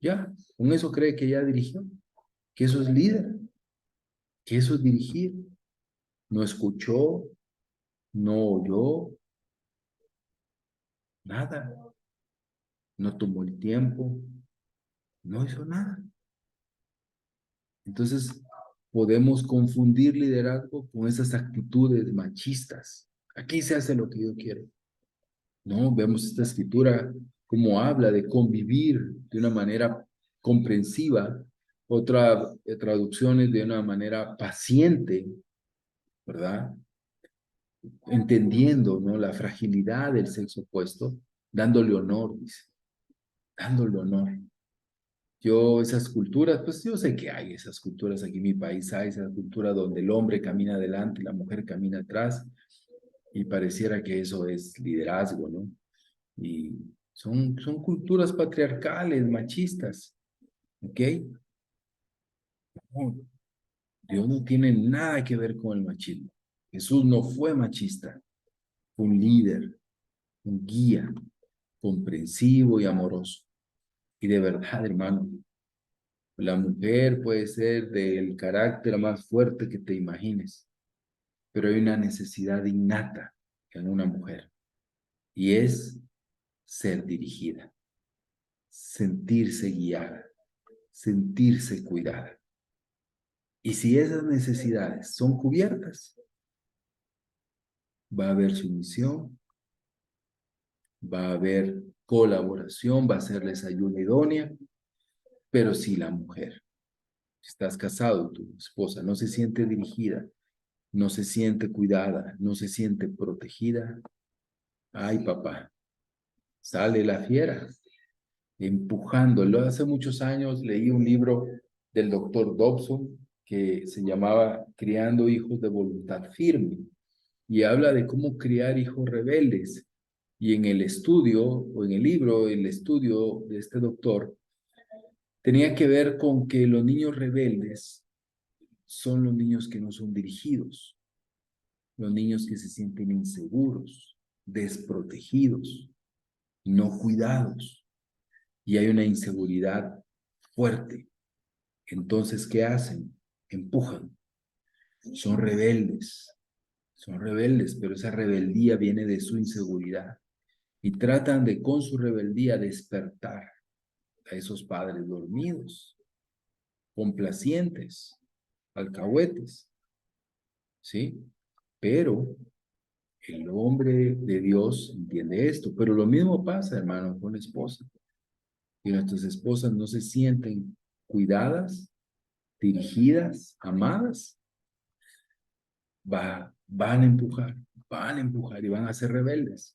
Ya, con eso cree que ya dirigió, que eso es líder, que eso es dirigir. No escuchó, no oyó, nada. No tomó el tiempo, no hizo nada. Entonces, podemos confundir liderazgo con esas actitudes machistas. Aquí se hace lo que yo quiero. No, vemos esta escritura como habla de convivir de una manera comprensiva, otra traducción es de una manera paciente, ¿verdad? Entendiendo, ¿no? La fragilidad del sexo opuesto, dándole honor, dice, dándole honor. Yo esas culturas, pues yo sé que hay esas culturas aquí en mi país, hay esa cultura donde el hombre camina adelante y la mujer camina atrás, y pareciera que eso es liderazgo, ¿no? Y son culturas patriarcales, machistas, ¿ok? No, Dios no tiene nada que ver con el machismo. Jesús no fue machista, fue un líder, un guía, comprensivo y amoroso. Y de verdad, hermano, la mujer puede ser del carácter más fuerte que te imagines, pero hay una necesidad innata en una mujer, y es ser dirigida, sentirse guiada, sentirse cuidada. Y si esas necesidades son cubiertas, va a haber sumisión, va a haber colaboración, va a serles ayuda idónea, pero si la mujer, si estás casado, tu esposa no se siente dirigida, no se siente cuidada, no se siente protegida, ay papá, sale la fiera, empujándolo. Hace muchos años leí un libro del doctor Dobson que se llamaba Criando hijos de voluntad firme, y habla de cómo criar hijos rebeldes. Y en el estudio, o en el libro, el estudio de este doctor, tenía que ver con que los niños rebeldes son los niños que no son dirigidos, los niños que se sienten inseguros, desprotegidos, no cuidados, y hay una inseguridad fuerte. Entonces, ¿qué hacen? Empujan, son rebeldes, pero esa rebeldía viene de su inseguridad, y tratan de, con su rebeldía, despertar a esos padres dormidos, complacientes, alcahuetes, ¿sí? Pero el hombre de Dios entiende esto, pero lo mismo pasa, hermano, con la esposa. Y nuestras esposas no se sienten cuidadas, dirigidas, amadas, van a empujar y van a ser rebeldes.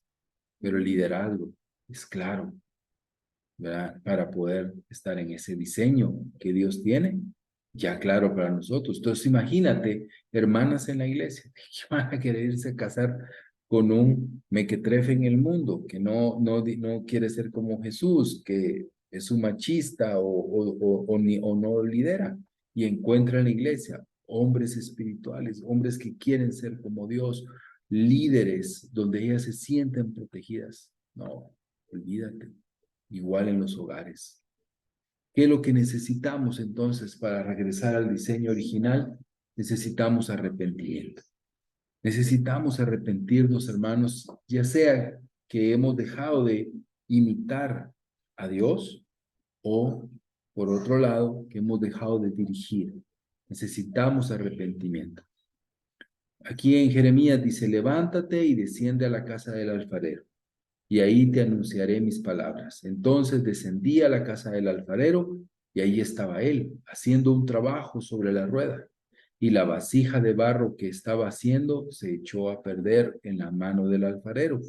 Pero el liderazgo es claro, ¿verdad? Para poder estar en ese diseño que Dios tiene, ya claro para nosotros. Entonces imagínate, hermanas en la iglesia, que van a querer irse a casar con un mequetrefe en el mundo, que no quiere ser como Jesús, que es un machista o no lidera, y encuentra en la iglesia hombres espirituales, hombres que quieren ser como Dios, líderes donde ellas se sienten protegidas. No, olvídate. Igual en los hogares. ¿Qué es lo que necesitamos entonces para regresar al diseño original? Necesitamos arrepentimiento. Necesitamos arrepentirnos, hermanos, ya sea que hemos dejado de imitar a Dios, o, por otro lado, que hemos dejado de dirigir. Necesitamos arrepentimiento. Aquí en Jeremías dice: levántate y desciende a la casa del alfarero, y ahí te anunciaré mis palabras. Entonces descendí a la casa del alfarero, y ahí estaba él, haciendo un trabajo sobre la rueda, y la vasija de barro que estaba haciendo se echó a perder en la mano del alfarero.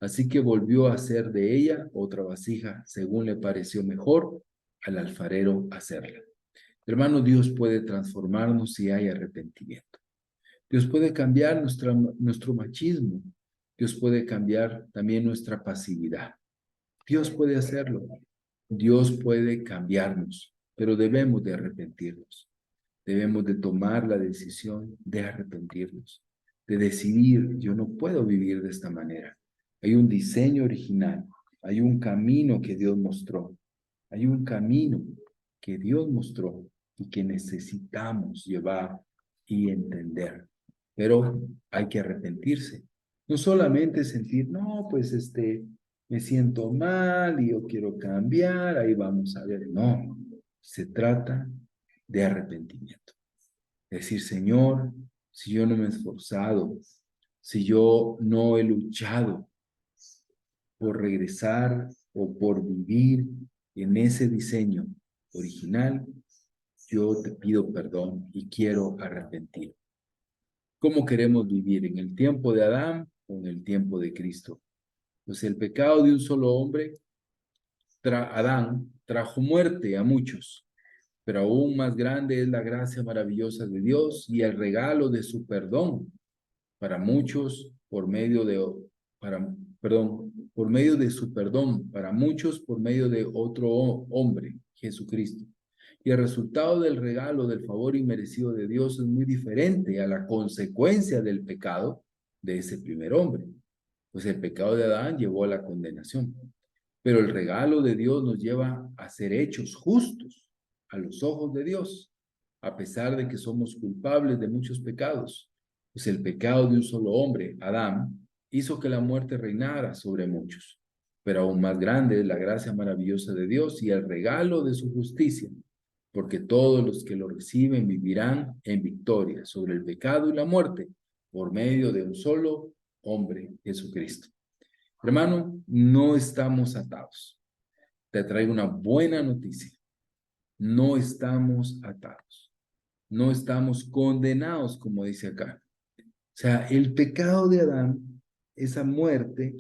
Así que volvió a hacer de ella otra vasija, según le pareció mejor al alfarero hacerla. Hermano, Dios puede transformarnos si hay arrepentimiento. Dios puede cambiar nuestro machismo. Dios puede cambiar también nuestra pasividad. Dios puede hacerlo. Dios puede cambiarnos, pero debemos de arrepentirnos. Debemos de tomar la decisión de arrepentirnos, de decidir: yo no puedo vivir de esta manera. Hay un diseño original, hay un camino que Dios mostró, hay un camino que Dios mostró y que necesitamos llevar y entender. Pero hay que arrepentirse. No solamente sentir: no, pues me siento mal y yo quiero cambiar, ahí vamos a ver. No, se trata de arrepentimiento. Decir: Señor, si yo no me he esforzado, si yo no he luchado por regresar o por vivir en ese diseño original, yo te pido perdón y quiero arrepentir. ¿Cómo queremos vivir? ¿En el tiempo de Adán o en el tiempo de Cristo? Pues el pecado de un solo hombre, Adán, trajo muerte a muchos, pero aún más grande es la gracia maravillosa de Dios y el regalo de su perdón para muchos por medio de, por medio de su perdón, para muchos por medio de otro hombre, Jesucristo. Y el resultado del regalo del favor inmerecido de Dios es muy diferente a la consecuencia del pecado de ese primer hombre. Pues el pecado de Adán llevó a la condenación. Pero el regalo de Dios nos lleva a ser hechos justos a los ojos de Dios, a pesar de que somos culpables de muchos pecados. Pues el pecado de un solo hombre, Adán, hizo que la muerte reinara sobre muchos. Pero aún más grande es la gracia maravillosa de Dios y el regalo de su justicia, porque todos los que lo reciben vivirán en victoria sobre el pecado y la muerte por medio de un solo hombre, Jesucristo. Hermano, no estamos atados. Te traigo una buena noticia. No estamos atados. No estamos condenados, como dice acá. O sea, el pecado de Adán, esa muerte,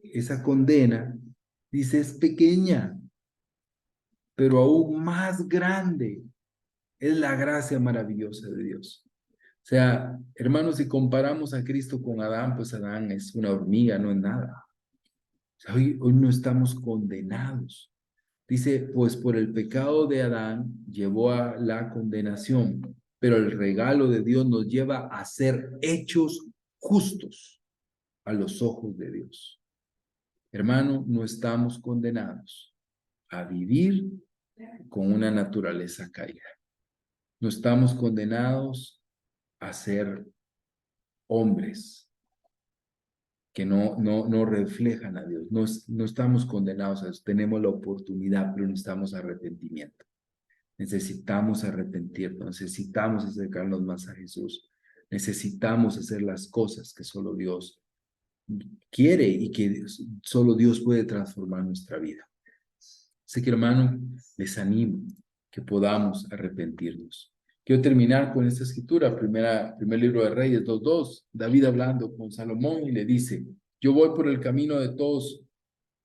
esa condena, dice, es pequeña, pero aún más grande es la gracia maravillosa de Dios. O sea, hermanos, si comparamos a Cristo con Adán, pues Adán es una hormiga, no es nada. O sea, hoy no estamos condenados. Dice, pues por el pecado de Adán llevó a la condenación, pero el regalo de Dios nos lleva a ser hechos justos a los ojos de Dios. Hermano, no estamos condenados a vivir con una naturaleza caída. No estamos condenados a ser hombres que no reflejan a Dios. No estamos condenados a eso. Tenemos la oportunidad, pero necesitamos arrepentimiento. Necesitamos arrepentirnos, necesitamos acercarnos más a Jesús. Necesitamos hacer las cosas que solo Dios quiere y que solo Dios puede transformar nuestra vida. Así que, hermano, les animo que podamos arrepentirnos. Quiero terminar con esta escritura, primer libro de Reyes 2:2, David hablando con Salomón y le dice, yo voy por el camino de todos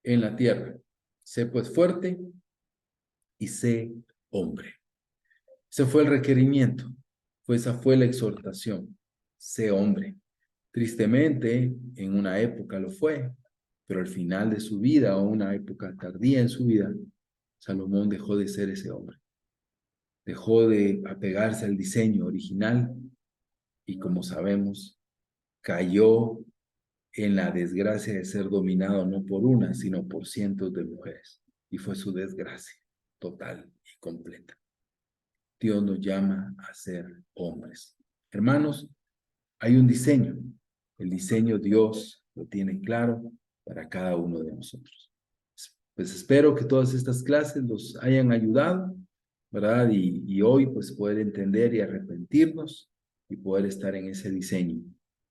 en la tierra, sé pues fuerte y sé hombre. Ese fue el requerimiento, esa fue la exhortación, sé hombre. Tristemente, en una época lo fue, pero al final de su vida, o una época tardía en su vida, Salomón dejó de ser ese hombre. Dejó de apegarse al diseño original y, como sabemos, cayó en la desgracia de ser dominado no por una, sino por cientos de mujeres. Y fue su desgracia total y completa. Dios nos llama a ser hombres. Hermanos, hay un diseño. El diseño Dios lo tiene claro para cada uno de nosotros. Pues espero que todas estas clases los hayan ayudado, ¿verdad? Y hoy pues poder entender y arrepentirnos y poder estar en ese diseño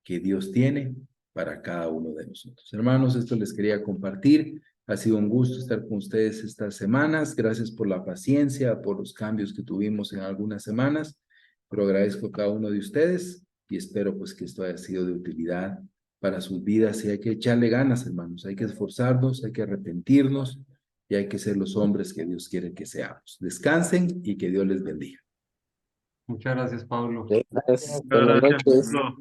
que Dios tiene para cada uno de nosotros. Hermanos, esto les quería compartir. Ha sido un gusto estar con ustedes estas semanas. Gracias por la paciencia, por los cambios que tuvimos en algunas semanas, pero agradezco a cada uno de ustedes y espero pues que esto haya sido de utilidad para sus vidas y hay que echarle ganas, hermanos. Hay que esforzarnos, hay que arrepentirnos y hay que ser los hombres que Dios quiere que seamos. Descansen y que Dios les bendiga. Muchas gracias, Pablo. Gracias. Muchas Buenas gracias, noches. Pablo.